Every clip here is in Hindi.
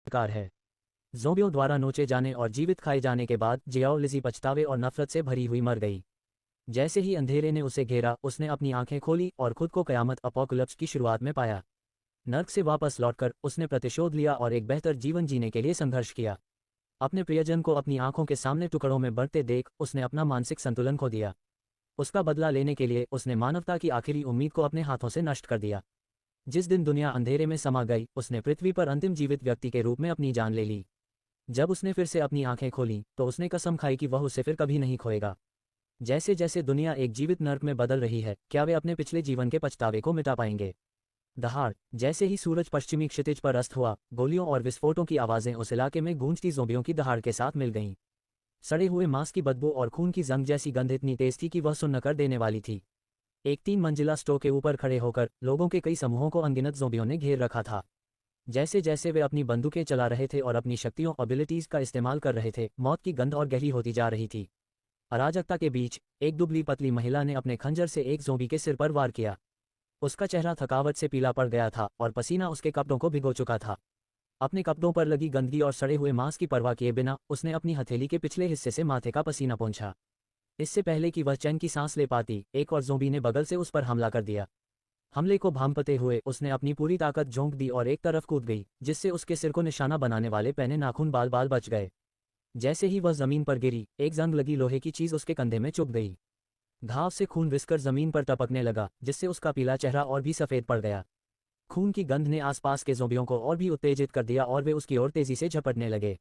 कार है। ज़ोंबियों द्वारा नोचे जाने और जीवित खाए जाने के बाद जियाओ लिज़ी पछतावे और नफरत से भरी हुई मर गई। जैसे ही अंधेरे ने उसे घेरा, उसने अपनी आंखें खोली और खुद को कयामत अपोकलिप्स की शुरुआत में पाया। नर्क से वापस लौटकर उसने प्रतिशोध लिया और एक बेहतर जीवन जीने के लिए संघर्ष किया। अपने प्रियजन को अपनी आंखों के सामने टुकड़ों में बढ़ते देख उसने अपना मानसिक संतुलन खो दिया। उसका बदला लेने के लिए उसने मानवता की आखिरी उम्मीद को अपने हाथों से नष्ट कर दिया। जिस दिन दुनिया अंधेरे में समा गई, उसने पृथ्वी पर अंतिम जीवित व्यक्ति के रूप में अपनी जान ले ली। जब उसने फिर से अपनी आंखें खोलीं, तो उसने कसम खाई कि वह उसे फिर कभी नहीं खोएगा। जैसे जैसे दुनिया एक जीवित नर्क में बदल रही है, क्या वे अपने पिछले जीवन के पछतावे को मिटा पाएंगे? दहाड़, जैसे ही सूरज पश्चिमी क्षितिज पर अस्त हुआ, गोलियों और विस्फोटों की आवाजें उस इलाके में गूंजती ज़ोंबियों की दहाड़ के साथ मिल गईं। सड़े हुए मांस की बदबू और खून की जंग जैसी गंध इतनी तेज थी कि वह सुन्न कर देने वाली थी। एक 3 मंजिला स्टो के ऊपर खड़े होकर लोगों के कई समूहों को अनगिनत ज़ोंबियों ने घेर रखा था। जैसे जैसे वे अपनी बंदूकें चला रहे थे और अपनी शक्तियों एबिलिटीज का इस्तेमाल कर रहे थे, मौत की गंध और गहरी होती जा रही थी। अराजकता के बीच एक दुबली पतली महिला ने अपने खंजर से एक ज़ोंबी के सिर पर वार किया। उसका चेहरा थकावट से पीला पड़ गया था और पसीना उसके कपड़ों को भिगो चुका था। अपने कपड़ों पर लगी गंदगी और सड़े हुए मांस की परवाह किए बिना उसने अपनी हथेली के पिछले हिस्से से माथे का पसीना पोंछा। इससे पहले कि वह चैन की सांस ले पाती, एक और ज़ोंबी ने बगल से उस पर हमला कर दिया। हमले को भांपते हुए उसने अपनी पूरी ताकत झोंक दी और एक तरफ कूद गई, जिससे उसके सिर को निशाना बनाने वाले पैने नाखून बाल बाल बच गए। जैसे ही वह जमीन पर गिरी, एक जंग लगी लोहे की चीज उसके कंधे में चुभ गई। घाव से खून रिसकर जमीन पर टपकने लगा, जिससे उसका पीला चेहरा और भी सफेद पड़ गया। खून की गंध ने आसपास के ज़ोंबियों को और भी उत्तेजित कर दिया और वे उसकी ओर तेजी से झपटने लगे।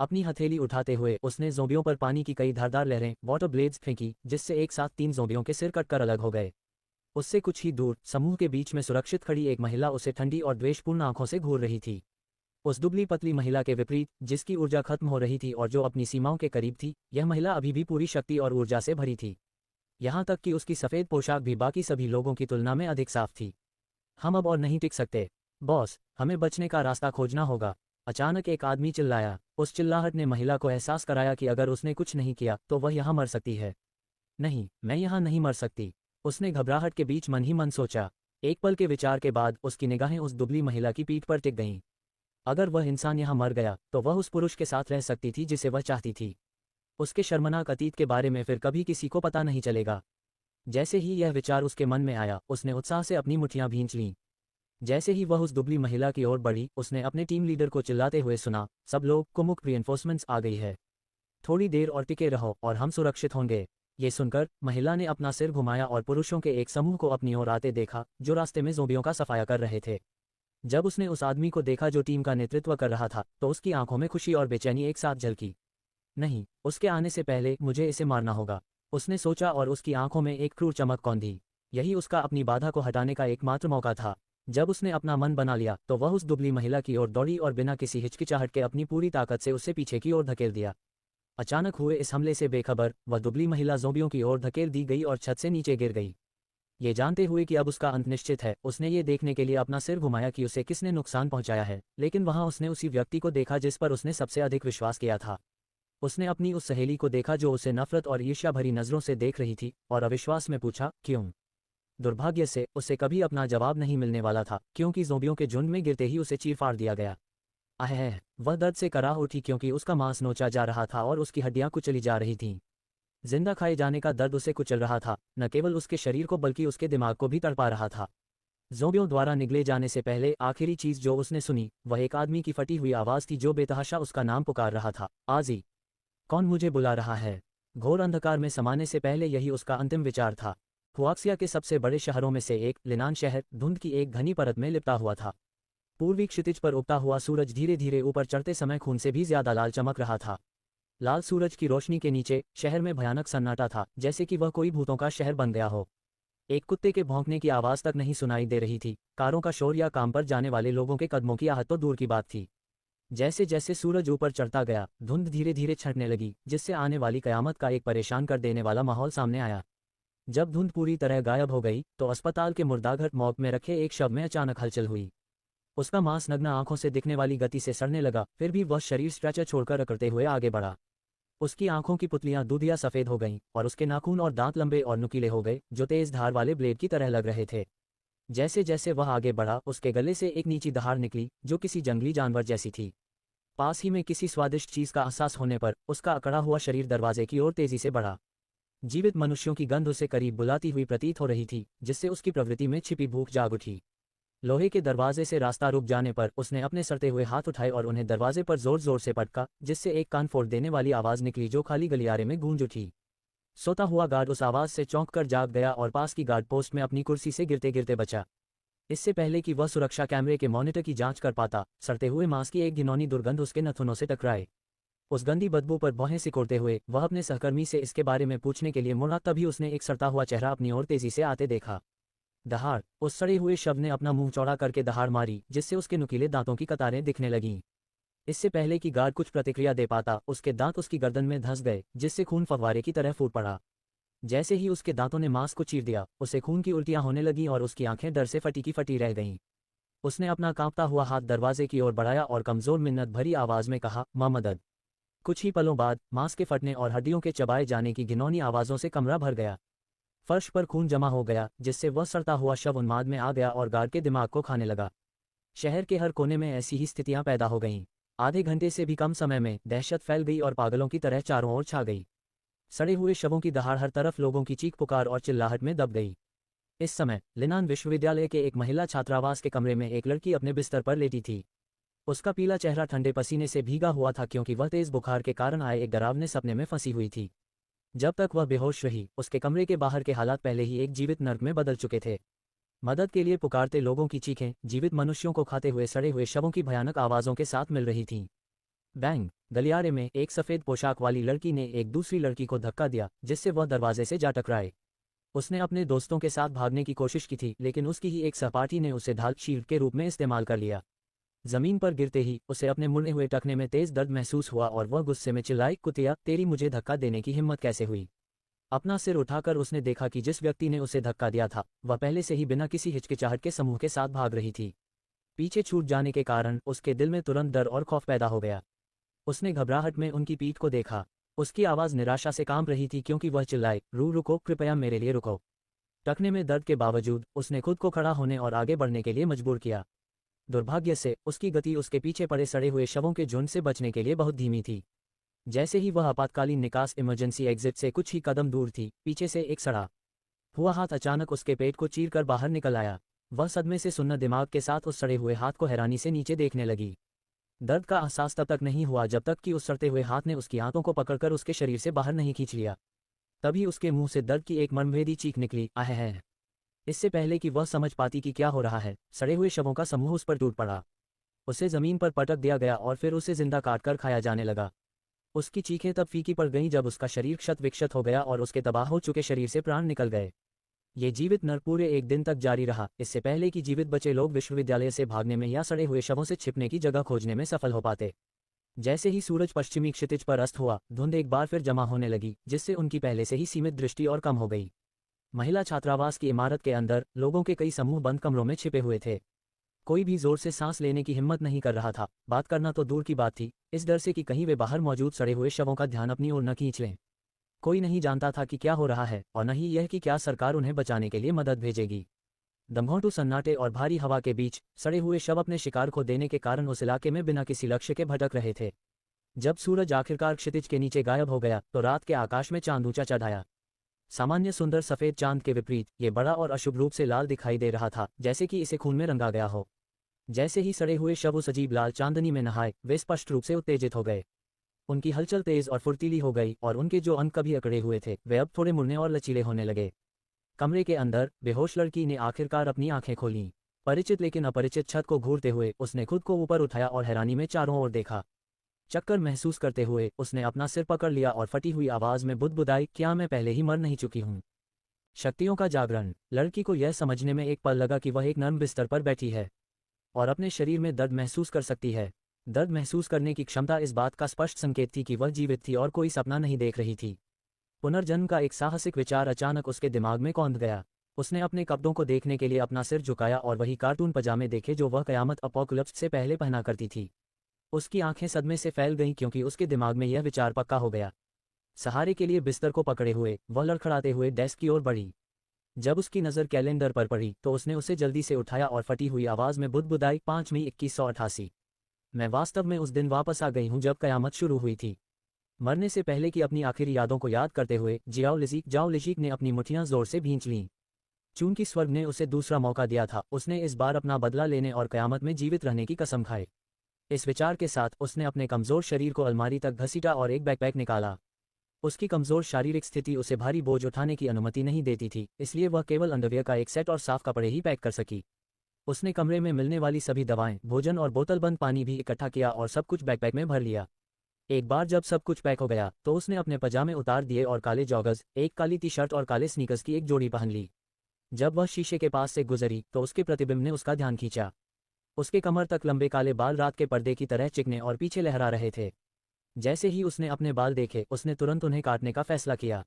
अपनी हथेली उठाते हुए उसने ज़ोंबियों पर पानी की कई धारदार लहरें, वाटर ब्लेड्स फेंकी, जिससे एक साथ 3 ज़ोंबियों के सिर कटकर अलग हो गए। उससे कुछ ही दूर समूह के बीच में सुरक्षित खड़ी एक महिला उसे ठंडी और द्वेषपूर्ण आंखों से घूर रही थी। उस दुबली पतली महिला के विपरीत, जिसकी ऊर्जा खत्म हो रही थी और जो अपनी सीमाओं के करीब थी, यह महिला अभी भी पूरी शक्ति और ऊर्जा से भरी थी। यहाँ तक कि उसकी सफ़ेद पोशाक भी बाकी सभी लोगों की तुलना में अधिक साफ थी। हम अब और नहीं टिक सकते बॉस, हमें बचने का रास्ता खोजना होगा। अचानक एक आदमी चिल्लाया। उस चिल्लाहट ने महिला को एहसास कराया कि अगर उसने कुछ नहीं किया तो वह यहाँ मर सकती है। नहीं, मैं यहाँ नहीं मर सकती, उसने घबराहट के बीच मन ही मन सोचा। एक पल के विचार के बाद उसकी निगाहें उस दुबली महिला की पीठ पर टिक गईं। अगर वह इंसान यहाँ मर गया तो वह उस पुरुष के साथ रह सकती थी जिसे वह चाहती थी। उसके शर्मनाक अतीत के बारे में फिर कभी किसी को पता नहीं चलेगा। जैसे ही यह विचार उसके मन में आया, उसने उत्साह से अपनी मुट्ठियां भींच लीं। जैसे ही वह उस दुबली महिला की ओर बढ़ी, उसने अपने टीम लीडर को चिल्लाते हुए सुना, सब लोग, कुमुक रिइंफोर्समेंट्स आ गई है। थोड़ी देर और टिके रहो और हम सुरक्षित होंगे। ये सुनकर महिला ने अपना सिर घुमाया और पुरुषों के एक समूह को अपनी ओर आते देखा, जो रास्ते में ज़ोंबियों का सफाया कर रहे थे। जब उसने उस आदमी को देखा जो टीम का नेतृत्व कर रहा था, तो उसकी आंखों में खुशी और बेचैनी एक साथ झलकी। नहीं, उसके आने से पहले मुझे इसे मारना होगा, उसने सोचा और उसकी आंखों में एक क्रूर चमक कौंधी। यही उसका अपनी बाधा को हटाने का एकमात्र मौका था। जब उसने अपना मन बना लिया तो वह उस दुबली महिला की ओर दौड़ी और बिना किसी हिचकिचाहट के अपनी पूरी ताकत से उसे पीछे की ओर धकेल दिया। अचानक हुए इस हमले से बेखबर वह दुबली महिला ज़ोंबियों की ओर धकेल दी गई और छत से नीचे गिर गई। ये जानते हुए कि अब उसका अंत निश्चित है, उसने ये देखने के लिए अपना सिर घुमाया कि उसे किसने नुकसान पहुंचाया है, लेकिन वहां उसने उसी व्यक्ति को देखा जिस पर उसने सबसे अधिक विश्वास किया था। उसने अपनी उस सहेली को देखा जो उसे नफरत और ईर्ष्या भरी नजरों से देख रही थी, और अविश्वास में पूछा, क्यों? दुर्भाग्य से उसे कभी अपना जवाब नहीं मिलने वाला था, क्योंकि ज़ोंबियों के झुंड में गिरते ही उसे चीर फाड़ दिया गया। अह, वह दर्द से कराह उठी क्योंकि उसका मांस नोचा जा रहा था और उसकी हड्डियां कुचली जा रही थीं। जिंदा खाए जाने का दर्द उसे कुचल रहा था, न केवल उसके शरीर को बल्कि उसके दिमाग को भी तड़पा रहा था। ज़ोंबियों द्वारा निगले जाने से पहले आखिरी चीज जो उसने सुनी, वह एक आदमी की फटी हुई आवाज थी जो बेतहाशा उसका नाम पुकार रहा था, आजी। कौन मुझे बुला रहा है? घोर अंधकार में समाने से पहले यही उसका अंतिम विचार था। हुआक्सिया के सबसे बड़े शहरों में से एक, लिनान शहर, धुंध की एक घनी परत में लिपटा हुआ था। पूर्वी क्षितिज पर उगता हुआ सूरज धीरे धीरे ऊपर चढ़ते समय खून से भी ज्यादा लाल चमक रहा था। लाल सूरज की रोशनी के नीचे शहर में भयानक सन्नाटा था, जैसे कि वह कोई भूतों का शहर बन गया हो। एक कुत्ते के भौंकने की आवाज तक नहीं सुनाई दे रही थी। कारों का शोर या काम पर जाने वाले लोगों के कदमों की आहट तो दूर की बात थी। जैसे जैसे सूरज ऊपर चढ़ता गया, धुंध धीरे धीरे छंटने लगी, जिससे आने वाली कयामत का एक परेशान कर देने वाला माहौल सामने आया। जब धुंध पूरी तरह गायब हो गई, तो अस्पताल के मुर्दाघर मॉर्ग में रखे एक शव में अचानक हलचल हुई। उसका मांस नग्न आंखों से दिखने वाली गति से सड़ने लगा, फिर भी वह शरीर स्ट्रेचर छोड़कर अकड़ते हुए आगे बढ़ा। उसकी आंखों की पुतलियां दूधिया सफेद हो गईं और उसके नाखून और दांत लंबे और नुकीले हो गए, जो तेज धार वाले ब्लेड की तरह लग रहे थे। जैसे जैसे वह आगे बढ़ा, उसके गले से एक नीची दहाड़ निकली, जो किसी जंगली जानवर जैसी थी। पास ही में किसी स्वादिष्ट चीज का एहसास होने पर उसका अकड़ा हुआ शरीर दरवाजे की ओर तेजी से बढ़ा। जीवित मनुष्यों की गंध उसे करीब बुलाती हुई प्रतीत हो रही थी, जिससे उसकी प्रवृत्ति में छिपी भूख जाग उठी। लोहे के दरवाजे से रास्ता रुक जाने पर उसने अपने सड़ते हुए हाथ उठाए और उन्हें दरवाजे पर जोर जोर से पटका, जिससे एक कान फोड़ देने वाली आवाज निकली जो खाली गलियारे में गूंज उठी। सोता हुआ गार्ड उस आवाज से चौंक कर जाग गया और पास की गार्ड पोस्ट में अपनी कुर्सी से गिरते गिरते बचा। इससे पहले कि वह सुरक्षा कैमरे के मॉनिटर की जांच कर पाता, सड़ते हुए मांस की एक घिनौनी दुर्गंध उसके नथुनों से टकराए। उस गंदी बदबू पर भौहें सिकोड़ते हुए वह अपने सहकर्मी से इसके बारे में पूछने के लिए मुड़ा, तभी उसने एक सड़ता हुआ चेहरा अपनी ओर तेजी से आते देखा। दहाड़! उस सड़े हुए शव ने अपना मुंह चौड़ा करके दहाड़ मारी, जिससे उसके नुकीले दांतों की कतारें दिखने लगीं। इससे पहले कि गार्ड कुछ प्रतिक्रिया दे पाता, उसके दांत उसकी गर्दन में धंस गए, जिससे खून फव्वारे की तरह फूट पड़ा। जैसे ही उसके दांतों ने मांस को चीर दिया, उसे खून की उल्टियां होने लगीं और उसकी आंखें डर से फटी की फटी रह गईं। उसने अपना कांपता हुआ हाथ दरवाजे की ओर बढ़ाया और कमजोर मिन्नत भरी आवाज में कहा, मां मदद। कुछ ही पलों बाद मांस के फटने और हड्डियों के चबाए जाने की घिनौनी आवाजों से कमरा भर गया। फर्श पर खून जमा हो गया, जिससे वह सड़ता हुआ शव उन्माद में आ गया और गार्ड के दिमाग को खाने लगा। शहर के हर कोने में ऐसी ही स्थितियां पैदा हो गईं। आधे घंटे से भी कम समय में दहशत फैल गई और पागलों की तरह चारों ओर छा गई। सड़े हुए शवों की दहाड़ हर तरफ लोगों की चीख पुकार और चिल्लाहट में दब गई। इस समय लिनान विश्वविद्यालय के एक महिला छात्रावास के कमरे में एक लड़की अपने बिस्तर पर लेटी थी। उसका पीला चेहरा ठंडे पसीने से भीगा हुआ था, क्योंकि वह तेज बुखार के कारण आए एक डरावने सपने में फंसी हुई थी। जब तक वह बेहोश रही, उसके कमरे के बाहर के हालात पहले ही एक जीवित नर्क में बदल चुके थे। मदद के लिए पुकारते लोगों की चीखें जीवित मनुष्यों को खाते हुए सड़े हुए शवों की भयानक आवाजों के साथ मिल रही थीं। बैंग! गलियारे में एक सफेद पोशाक वाली लड़की ने एक दूसरी लड़की को धक्का दिया, जिससे वह दरवाजे से जा टकराए। उसने अपने दोस्तों के साथ भागने की कोशिश की थी, लेकिन उसकी ही एक सहपाठी ने उसे ढाल शील्ड के रूप में इस्तेमाल कर लिया। जमीन पर गिरते ही उसे अपने मुड़ने हुए टखने में तेज दर्द महसूस हुआ और वह गुस्से में चिल्लाई, कुतिया, तेरी मुझे धक्का देने की हिम्मत कैसे हुई? अपना सिर उठाकर उसने देखा कि जिस व्यक्ति ने उसे धक्का दिया था, वह पहले से ही बिना किसी हिचकिचाहट के समूह के साथ भाग रही थी। पीछे छूट जाने के कारण उसके दिल में तुरंत डर और खौफ पैदा हो गया। उसने घबराहट में उनकी पीठ को देखा। उसकी आवाज निराशा से कांप रही थी, क्योंकि वह चिल्लाए, रुको, कृपया मेरे लिए रुको। टखने में दर्द के बावजूद उसने खुद को खड़ा होने और आगे बढ़ने के लिए मजबूर किया। दुर्भाग्य से उसकी गति उसके पीछे पड़े सड़े हुए शवों के झुंड से बचने के लिए बहुत धीमी थी। जैसे ही वह आपातकालीन निकास इमरजेंसी एग्जिट से कुछ ही कदम दूर थी, पीछे से एक सड़ा हुआ हाथ अचानक उसके पेट को चीरकर बाहर निकल आया। वह सदमे से सुन्न दिमाग के साथ उस सड़े हुए हाथ को हैरानी से नीचे देखने लगी। दर्द का एहसास तब तक नहीं हुआ जब तक कि उस सड़ते हुए हाथ ने उसकी आंतों को पकड़कर उसके शरीर से बाहर नहीं खींच लिया। तभी उसके मुंह से दर्द की एक मर्मभेदी चीख निकली, आह है। इससे पहले कि वह समझ पाती कि क्या हो रहा है, सड़े हुए शवों का समूह उस पर टूट पड़ा। उसे जमीन पर पटक दिया गया और फिर उसे जिंदा काटकर खाया जाने लगा। उसकी चीखें तब फीकी पड़ गईं जब उसका शरीर क्षत विक्षत हो गया और उसके तबाह हो चुके शरीर से प्राण निकल गए। ये जीवित नर पूरे एक दिन तक जारी रहा, इससे पहले कि जीवित बचे लोग विश्वविद्यालय से भागने में या सड़े हुए शवों से छिपने की जगह खोजने में सफल हो पाते। जैसे ही सूरज पश्चिमी क्षितिज पर अस्त हुआ, धुंध एक बार फिर जमा होने लगी, जिससे उनकी पहले से ही सीमित दृष्टि और कम हो गई। महिला छात्रावास की इमारत के अंदर लोगों के कई समूह बंद कमरों में छिपे हुए थे। कोई भी जोर से सांस लेने की हिम्मत नहीं कर रहा था। बात करना तो दूर की बात थी, इस डर से कि कहीं वे बाहर मौजूद सड़े हुए शवों का ध्यान अपनी ओर न खींच लें। कोई नहीं जानता था कि क्या हो रहा है, और न ही यह कि क्या सरकार उन्हें बचाने के लिए मदद भेजेगी। दमघोंटू सन्नाटे और भारी हवा के बीच सड़े हुए शव अपने शिकार को देने के कारण उस इलाके में बिना किसी लक्ष्य के भटक रहे थे। जब सूरज आखिरकार क्षितिज के नीचे गायब हो गया, तो रात के आकाश में चांद ऊंचा चढ़ आया। सामान्य सुंदर सफेद चांद के विपरीत ये बड़ा और अशुभ रूप से लाल दिखाई दे रहा था, जैसे कि इसे खून में रंगा गया हो। जैसे ही सड़े हुए शव उस अजीब लाल चांदनी में नहाए, वे स्पष्ट रूप से उत्तेजित हो गए। उनकी हलचल तेज और फुर्तीली हो गई, और उनके जो अंग कभी अकड़े हुए थे, वे अब थोड़े मुड़ने और लचीले होने लगे। कमरे के अंदर बेहोश लड़की ने आखिरकार अपनी आंखें खोलीं। परिचित लेकिन अपरिचित छत को घूरते हुए उसने खुद को ऊपर उठाया और हैरानी में चारों ओर देखा। चक्कर महसूस करते हुए उसने अपना सिर पकड़ लिया और फटी हुई आवाज में बुदबुदाई, क्या मैं पहले ही मर नहीं चुकी हूँ? शक्तियों का जागरण। लड़की को यह समझने में एक पल लगा कि वह एक नर्म बिस्तर पर बैठी है और अपने शरीर में दर्द महसूस कर सकती है। दर्द महसूस करने की क्षमता इस बात का स्पष्ट संकेत थी कि वह जीवित थी और कोई सपना नहीं देख रही थी। पुनर्जन्म का एक साहसिक विचार अचानक उसके दिमाग में कौंध गया। उसने अपने कपड़ों को देखने के लिए अपना सिर झुकाया और वही कार्टून पजामे देखे जो वह कयामत अपोकलिप्स से पहले पहना करती थी। उसकी आंखें सदमे से फैल गईं, क्योंकि उसके दिमाग में यह विचार पक्का हो गया। सहारे के लिए बिस्तर को पकड़े हुए वह लड़खड़ाते हुए डेस्क की ओर बढ़ी। जब उसकी नज़र कैलेंडर पर पड़ी तो उसने उसे जल्दी से उठाया और फटी हुई आवाज में बुदबुदाई, 5 मई 2188। मैं वास्तव में उस दिन वापस आ गई हूँ जब कयामत शुरू हुई थी। मरने से पहले की अपनी आखिरी यादों को याद करते हुए जाओ लिजीक ने अपनी मुट्ठियां जोर से भींच लीं। चूंकि स्वर्ग ने उसे दूसरा मौका दिया था, उसने इस बार अपना बदला लेने और कयामत में जीवित रहने की कसम खाई। इस विचार के साथ उसने अपने कमजोर शरीर को अलमारी तक घसीटा और एक बैकपैक निकाला। उसकी कमजोर शारीरिक स्थिति उसे भारी बोझ उठाने की अनुमति नहीं देती थी, इसलिए वह केवल अंडरवियर का एक सेट और साफ कपड़े ही पैक कर सकी। उसने कमरे में मिलने वाली सभी दवाएं, भोजन और बोतलबंद पानी भी इकट्ठा किया और सब कुछ बैकपैक में भर लिया। एक बार जब सब कुछ पैक हो गया तो उसने अपने पजामे उतार दिए और काले जॉगर्स, एक काली टी शर्ट और काले स्नीकर्स की एक जोड़ी पहन ली। जब वह शीशे के पास से गुजरी तो उसके प्रतिबिंब ने उसका ध्यान खींचा। उसके कमर तक लंबे काले बाल रात के पर्दे की तरह चिकने और पीछे लहरा रहे थे। जैसे ही उसने अपने बाल देखे, उसने तुरंत उन्हें काटने का फैसला किया।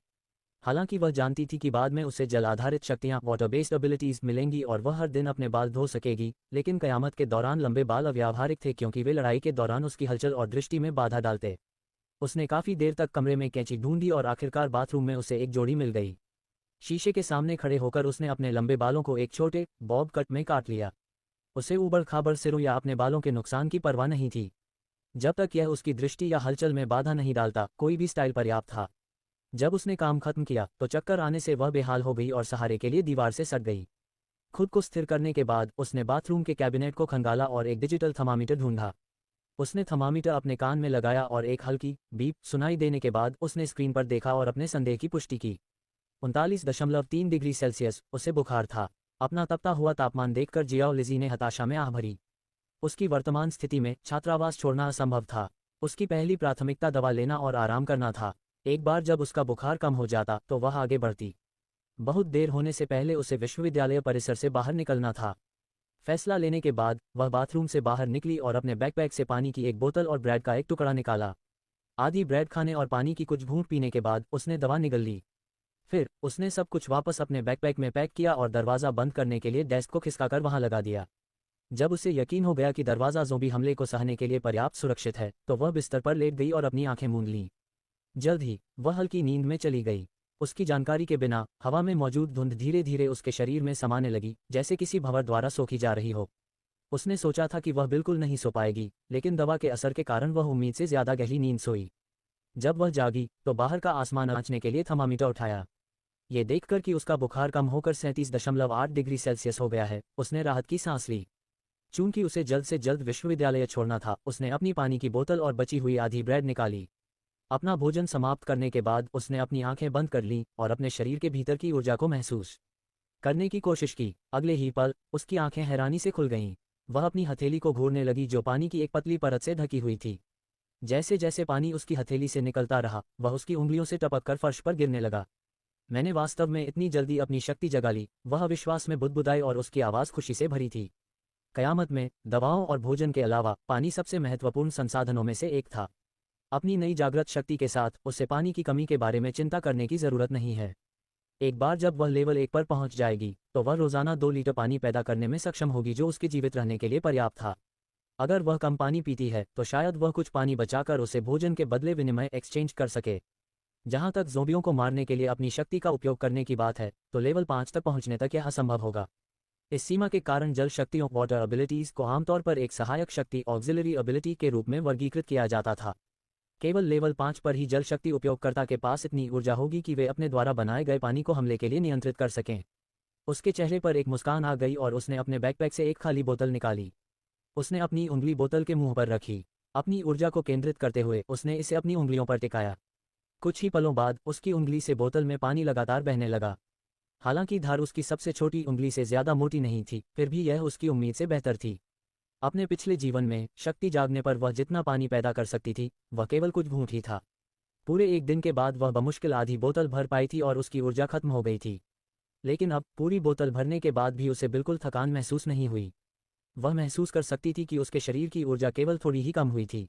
हालांकि वह जानती थी कि बाद में उसे जल आधारित शक्तियां, वाटर बेस्ड एबिलिटीज मिलेंगी और वह हर दिन अपने बाल धो सकेगी, लेकिन कयामत के दौरान लंबे बाल अव्यावहारिक थे क्योंकि वे लड़ाई के दौरान उसकी हलचल और दृष्टि में बाधा डालते। उसने काफी देर तक कमरे में कैंची ढूंढी और आखिरकार बाथरूम में उसे एक जोड़ी मिल गई। शीशे के सामने खड़े होकर उसने अपने लंबे बालों को एक छोटे बॉब कट में काट लिया। उसे ऊबड़ खाबड़ सिरों या अपने बालों के नुकसान की परवाह नहीं थी। जब तक यह उसकी दृष्टि या हलचल में बाधा नहीं डालता, कोई भी स्टाइल पर्याप्त था। जब उसने काम खत्म किया तो चक्कर आने से वह बेहाल हो गई और सहारे के लिए दीवार से सट गई। खुद को स्थिर करने के बाद उसने बाथरूम के कैबिनेट को खंगाला और एक डिजिटल थर्मामीटर ढूंढा। उसने थर्मामीटर अपने कान में लगाया और एक हल्की बीप सुनाई देने के बाद उसने स्क्रीन पर देखा और अपने संदेह की पुष्टि की। 39.3 डिग्री सेल्सियस उसे बुखार था। अपना तपता हुआ तापमान देखकर जियाओ लिजी ने हताशा में आह भरी। उसकी वर्तमान स्थिति में छात्रावास छोड़ना असंभव था। उसकी पहली प्राथमिकता दवा लेना और आराम करना था। एक बार जब उसका बुखार कम हो जाता तो वह आगे बढ़ती। बहुत देर होने से पहले उसे विश्वविद्यालय परिसर से बाहर निकलना था। फैसला लेने के बाद वह बाथरूम से बाहर निकली और अपने बैकपैक से पानी की एक बोतल और ब्रेड का एक टुकड़ा निकाला। आधी ब्रेड खाने और पानी की कुछ घूंट पीने के बाद उसने दवा निगल ली। फिर उसने सब कुछ वापस अपने बैकपैक में पैक किया और दरवाज़ा बंद करने के लिए डेस्क को खिसकाकर वहां लगा दिया। जब उसे यकीन हो गया कि दरवाज़ा ज़ोंबी हमले को सहने के लिए पर्याप्त सुरक्षित है तो वह बिस्तर पर लेट गई और अपनी आंखें मूंद लीं। जल्द ही वह हल्की नींद में चली गई। उसकी जानकारी के बिना हवा में मौजूद धुंध धीरे धीरे उसके शरीर में समाने लगी, जैसे किसी भंवर द्वारा सोखी जा रही हो। उसने सोचा था कि वह बिल्कुल नहीं सो पाएगी, लेकिन दवा के असर के कारण वह उम्मीद से ज्यादा गहरी नींद सोई। जब वह जागी तो बाहर का आसमान आंचने के लिए थर्मामीटर उठाया। ये देखकर कि उसका बुखार कम होकर 37.8 डिग्री सेल्सियस हो गया है, उसने राहत की सांस ली। चूंकि उसे जल्द से जल्द विश्वविद्यालय छोड़ना था, उसने अपनी पानी की बोतल और बची हुई आधी ब्रेड निकाली। अपना भोजन समाप्त करने के बाद उसने अपनी आंखें बंद कर लीं और अपने शरीर के भीतर की ऊर्जा को महसूस करने की कोशिश की। अगले ही पल उसकी आंखें हैरानी से खुल गईं। वह अपनी हथेली को घूरने लगी जो पानी की एक पतली परत से ढकी हुई थी। जैसे जैसे पानी उसकी हथेली से निकलता रहा, वह उसकी उंगलियों से टपक कर फर्श पर गिरने लगा। मैंने वास्तव में इतनी जल्दी अपनी शक्ति जगा ली, वह विश्वास में बुदबुदाई और उसकी आवाज़ खुशी से भरी थी। कयामत में दवाओं और भोजन के अलावा पानी सबसे महत्वपूर्ण संसाधनों में से एक था। अपनी नई जागृत शक्ति के साथ उसे पानी की कमी के बारे में चिंता करने की जरूरत नहीं है। एक बार जब वह लेवल 1 पर पहुंच जाएगी तो वह रोजाना 2 लीटर पानी पैदा करने में सक्षम होगी, जो उसके जीवित रहने के लिए पर्याप्त था। अगर वह कम पानी पीती है तो शायद वह कुछ पानी बचाकर उसे भोजन के बदले विनिमय एक्सचेंज कर सके। जहां तक ज़ोंबियों को मारने के लिए अपनी शक्ति का उपयोग करने की बात है तो लेवल 5 तक पहुंचने तक यह असंभव होगा। इस सीमा के कारण जल शक्तियों, वाटर एबिलिटीज को आमतौर पर एक सहायक शक्ति, ऑक्सिलरी एबिलिटी के रूप में वर्गीकृत किया जाता था। केवल लेवल 5 पर ही जल शक्ति उपयोगकर्ता के पास इतनी ऊर्जा होगी कि वे अपने द्वारा बनाए गए पानी को हमले के लिए नियंत्रित कर सकें। उसके चेहरे पर एक मुस्कान आ गई और उसने अपने बैकपैक से एक खाली बोतल निकाली। उसने अपनी उंगली बोतल के मुंह पर रखी। अपनी ऊर्जा को केंद्रित करते हुए उसने इसे अपनी उंगलियों पर टिकाया। कुछ ही पलों बाद उसकी उंगली से बोतल में पानी लगातार बहने लगा। हालांकि धार उसकी सबसे छोटी उंगली से ज्यादा मोटी नहीं थी, फिर भी यह उसकी उम्मीद से बेहतर थी। अपने पिछले जीवन में शक्ति जागने पर वह जितना पानी पैदा कर सकती थी वह केवल कुछ घूंट ही था। पूरे एक दिन के बाद वह बमुश्किल आधी बोतल भर पाई थी और उसकी ऊर्जा खत्म हो गई थी। लेकिन अब पूरी बोतल भरने के बाद भी उसे बिल्कुल थकान महसूस नहीं हुई। वह महसूस कर सकती थी कि उसके शरीर की ऊर्जा केवल थोड़ी ही कम हुई थी।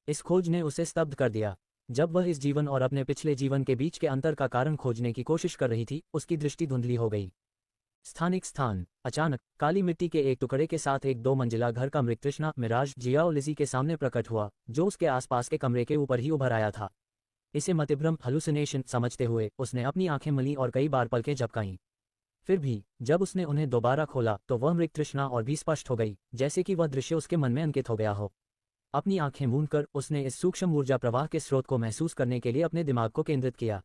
इस खोज ने उसे स्तब्ध कर दिया। जब वह इस जीवन और अपने पिछले जीवन के बीच के अंतर का कारण खोजने की कोशिश कर रही थी, उसकी दृष्टि धुंधली हो गई। स्थानिक स्थान। अचानक काली मिट्टी के एक टुकड़े के साथ एक 2 मंजिला घर का मृगतृष्णा मिराज जियाओ लिजी के सामने प्रकट हुआ, जो उसके आसपास के कमरे के ऊपर ही उभर आया था। इसे मतिभ्रम हेलुसिनेशन समझते हुए उसने अपनी आंखें मली और कई बार पलकें झपकाईं। फिर भी जब उसने उन्हें दोबारा खोला तो वह मृगतृष्णा और भी स्पष्ट हो गई, जैसे कि वह दृश्य उसके मन में अंकित हो गया हो। अपनी आंखें मूंदकर उसने इस सूक्ष्म ऊर्जा प्रवाह के स्रोत को महसूस करने के लिए अपने दिमाग को केंद्रित किया।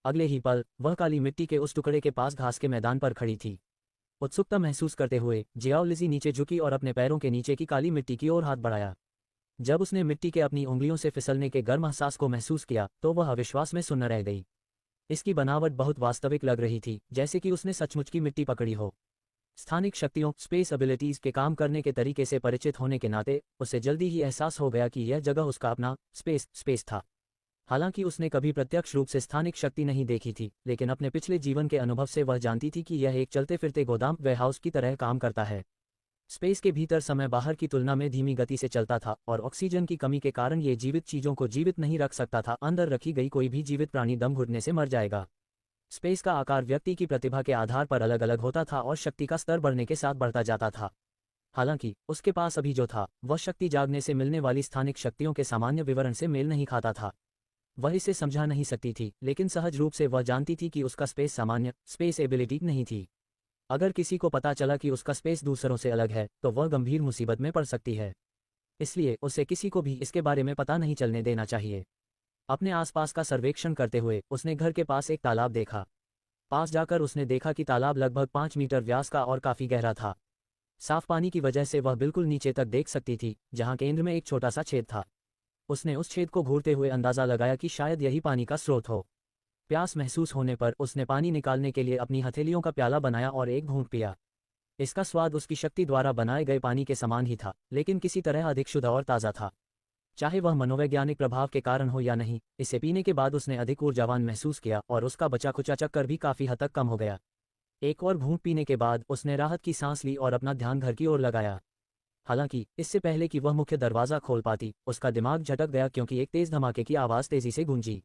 अगले ही पल वह काली मिट्टी के उस टुकड़े के पास घास के मैदान पर खड़ी थी। उत्सुकता महसूस करते हुए जियाओ लिजी नीचे झुकी और अपने पैरों के नीचे की काली मिट्टी की ओर हाथ बढ़ाया। जब उसने मिट्टी के अपनी उंगलियों से फिसलने के गर्म एहसास को महसूस किया तो वह अविश्वास में सुन्न रह गई। इसकी बनावट बहुत वास्तविक लग रही थी, जैसे कि उसने सचमुच की मिट्टी पकड़ी हो। स्थानिक शक्तियों स्पेस एबिलिटीज के काम करने के तरीके से परिचित होने के नाते उसे जल्दी ही एहसास हो गया कि यह जगह उसका अपना स्पेस था। हालांकि उसने कभी प्रत्यक्ष रूप से स्थानिक शक्ति नहीं देखी थी, लेकिन अपने पिछले जीवन के अनुभव से वह जानती थी कि यह एक चलते फिरते गोदाम वेयरहाउस की तरह काम करता है। स्पेस के भीतर समय बाहर की तुलना में धीमी गति से चलता था और ऑक्सीजन की कमी के कारण ये जीवित चीजों को जीवित नहीं रख सकता था। अंदर रखी गई कोई भी जीवित प्राणी दम घुटने से मर जाएगा। स्पेस का आकार व्यक्ति की प्रतिभा के आधार पर अलग अलग होता था और शक्ति का स्तर बढ़ने के साथ बढ़ता जाता था। हालांकि उसके पास अभी जो था वह शक्ति जागने से मिलने वाली स्थानिक शक्तियों के सामान्य विवरण से मेल नहीं खाता था। वह इसे समझा नहीं सकती थी, लेकिन सहज रूप से वह जानती थी कि उसका स्पेस सामान्य स्पेस एबिलिटी नहीं थी। अगर किसी को पता चला कि उसका स्पेस दूसरों से अलग है तो वह गंभीर मुसीबत में पड़ सकती है। इसलिए उसे किसी को भी इसके बारे में पता नहीं चलने देना चाहिए। अपने आसपास का सर्वेक्षण करते हुए उसने घर के पास एक तालाब देखा। पास जाकर उसने देखा कि तालाब लगभग 5 मीटर व्यास का और काफी गहरा था। साफ पानी की वजह से वह बिल्कुल नीचे तक देख सकती थी, जहां केंद्र में एक छोटा सा छेद था। उसने उस छेद को घूरते हुए अंदाजा लगाया कि शायद यही पानी का स्रोत हो। प्यास महसूस होने पर उसने पानी निकालने के लिए अपनी हथेलियों का प्याला बनाया और एक घूंट पिया। इसका स्वाद उसकी शक्ति द्वारा बनाए गए पानी के समान ही था, लेकिन किसी तरह अधिक शुद्ध और ताज़ा था। चाहे वह मनोवैज्ञानिक प्रभाव के कारण हो या नहीं, इसे पीने के बाद उसने अधिक ऊर्जावान महसूस किया और उसका बचा खुचा चक्कर भी काफी हद तक कम हो गया। एक और घूंट पीने के बाद उसने राहत की सांस ली और अपना ध्यान घर की ओर लगाया। हालांकि इससे पहले कि वह मुख्य दरवाजा खोल पाती, उसका दिमाग झटक गया क्योंकि एक तेज धमाके की आवाज तेजी से गूंजी।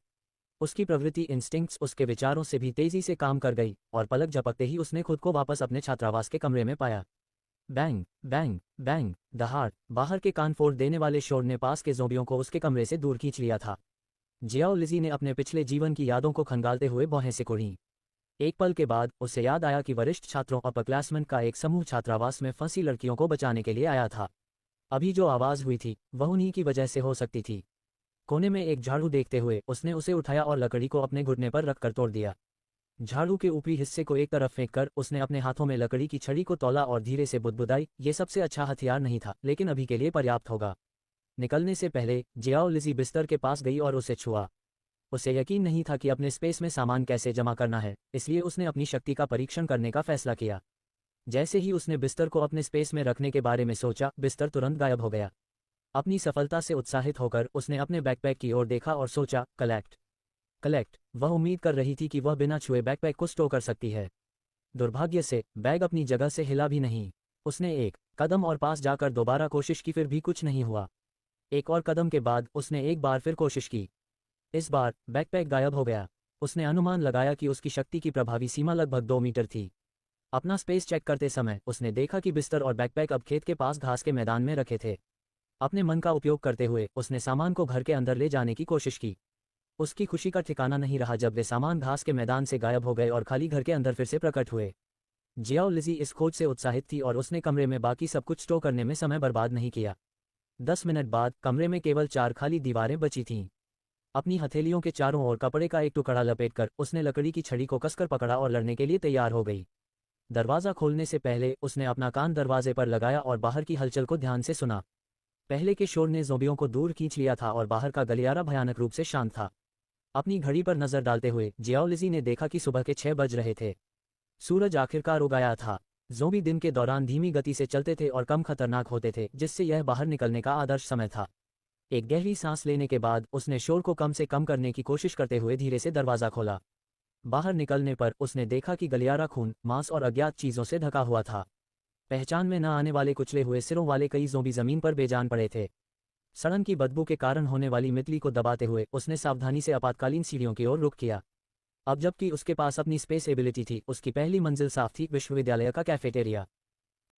उसकी प्रवृत्ति इंस्टिंक्ट्स उसके विचारों से भी तेजी से काम कर गई और पलक झपकते ही उसने खुद को वापस अपने छात्रावास के कमरे में पाया। बैंग बैंग बैंग दहाड़ बाहर के कान फोड़ देने वाले शोर ने पास के ज़ोंबियों को उसके कमरे से दूर खींच लिया था। जियाओ लिजी ने अपने पिछले जीवन की यादों को खंगालते हुए भौहें सिकुड़ीं। एक पल के बाद उसे याद आया कि वरिष्ठ छात्रों अपरक्लासमेन का एक समूह छात्रावास में फंसी लड़कियों को बचाने के लिए आया था। अभी जो आवाज हुई थी वह उन्हीं की वजह से हो सकती थी। कोने में एक झाड़ू देखते हुए उसने उसे उठाया और लकड़ी को अपने घुटने पर रखकर तोड़ दिया। झाड़ू के ऊपरी हिस्से को एक तरफ फेंककर उसने अपने हाथों में लकड़ी की छड़ी को तौला और धीरे से बुदबुदाई। ये सबसे अच्छा हथियार नहीं था, लेकिन अभी के लिए पर्याप्त होगा। निकलने से पहले जियाओ लिजी बिस्तर के पास गई और उसे छुआ। उसे यकीन नहीं था कि अपने स्पेस में सामान कैसे जमा करना है, इसलिए उसने अपनी शक्ति का परीक्षण करने का फैसला किया। जैसे ही उसने बिस्तर को अपने स्पेस में रखने के बारे में सोचा, बिस्तर तुरंत गायब हो गया। अपनी सफलता से उत्साहित होकर उसने अपने बैकपैक की ओर देखा और सोचा, कलेक्ट। वह उम्मीद कर रही थी कि वह बिना छुए बैकपैक को स्टोर कर सकती है। दुर्भाग्य से बैग अपनी जगह से हिला भी नहीं। उसने एक कदम और पास जाकर दोबारा कोशिश की, फिर भी कुछ नहीं हुआ। एक और कदम के बाद उसने एक बार फिर कोशिश की। इस बार बैकपैक गायब हो गया। उसने अनुमान लगाया कि उसकी शक्ति की प्रभावी सीमा लगभग 2 मीटर थी। अपना स्पेस चेक करते समय उसने देखा कि बिस्तर और बैकपैक अब खेत के पास घास के मैदान में रखे थे। अपने मन का उपयोग करते हुए उसने सामान को घर के अंदर ले जाने की कोशिश की। उसकी खुशी का ठिकाना नहीं रहा जब वे सामान घास के मैदान से गायब हो गए और खाली घर के अंदर फिर से प्रकट हुए। जियाओ लिजी इस खोज से उत्साहित थी और उसने कमरे में बाकी सब कुछ स्टोर करने में समय बर्बाद नहीं किया। 10 मिनट बाद कमरे में केवल 4 खाली दीवारें बची थीं। अपनी हथेलियों के चारों ओर कपड़े का एक टुकड़ा लपेटकर उसने लकड़ी की छड़ी को कसकर पकड़ा और लड़ने के लिए तैयार हो गई। दरवाज़ा खोलने से पहले उसने अपना कान दरवाजे पर लगाया और बाहर की हलचल को ध्यान से सुना। पहले के शोर ने ज़ोंबियों को दूर खींच लिया था और बाहर का गलियारा भयानक रूप से शांत था। अपनी घड़ी पर नजर डालते हुए जियाओ लिजी ने देखा कि सुबह के 6 बज रहे थे। सूरज आखिरकार उग आया था। ज़ोंबी दिन के दौरान धीमी गति से चलते थे और कम खतरनाक होते थे, जिससे यह बाहर निकलने का आदर्श समय था। एक गहरी सांस लेने के बाद उसने शोर को कम से कम करने की कोशिश करते हुए धीरे से दरवाज़ा खोला। बाहर निकलने पर उसने देखा कि गलियारा खून, मांस और अज्ञात चीज़ों से ढका हुआ था। पहचान में न आने वाले कुचले हुए सिरों वाले कई ज़ोंबी ज़मीन पर बेजान पड़े थे। सड़न की बदबू के कारण होने वाली मितली को दबाते हुए उसने सावधानी से आपातकालीन सीढ़ियों की ओर रुख किया। अब जबकि उसके पास अपनी स्पेस एबिलिटी थी, उसकी पहली मंजिल साफ थी, विश्वविद्यालय का कैफेटेरिया।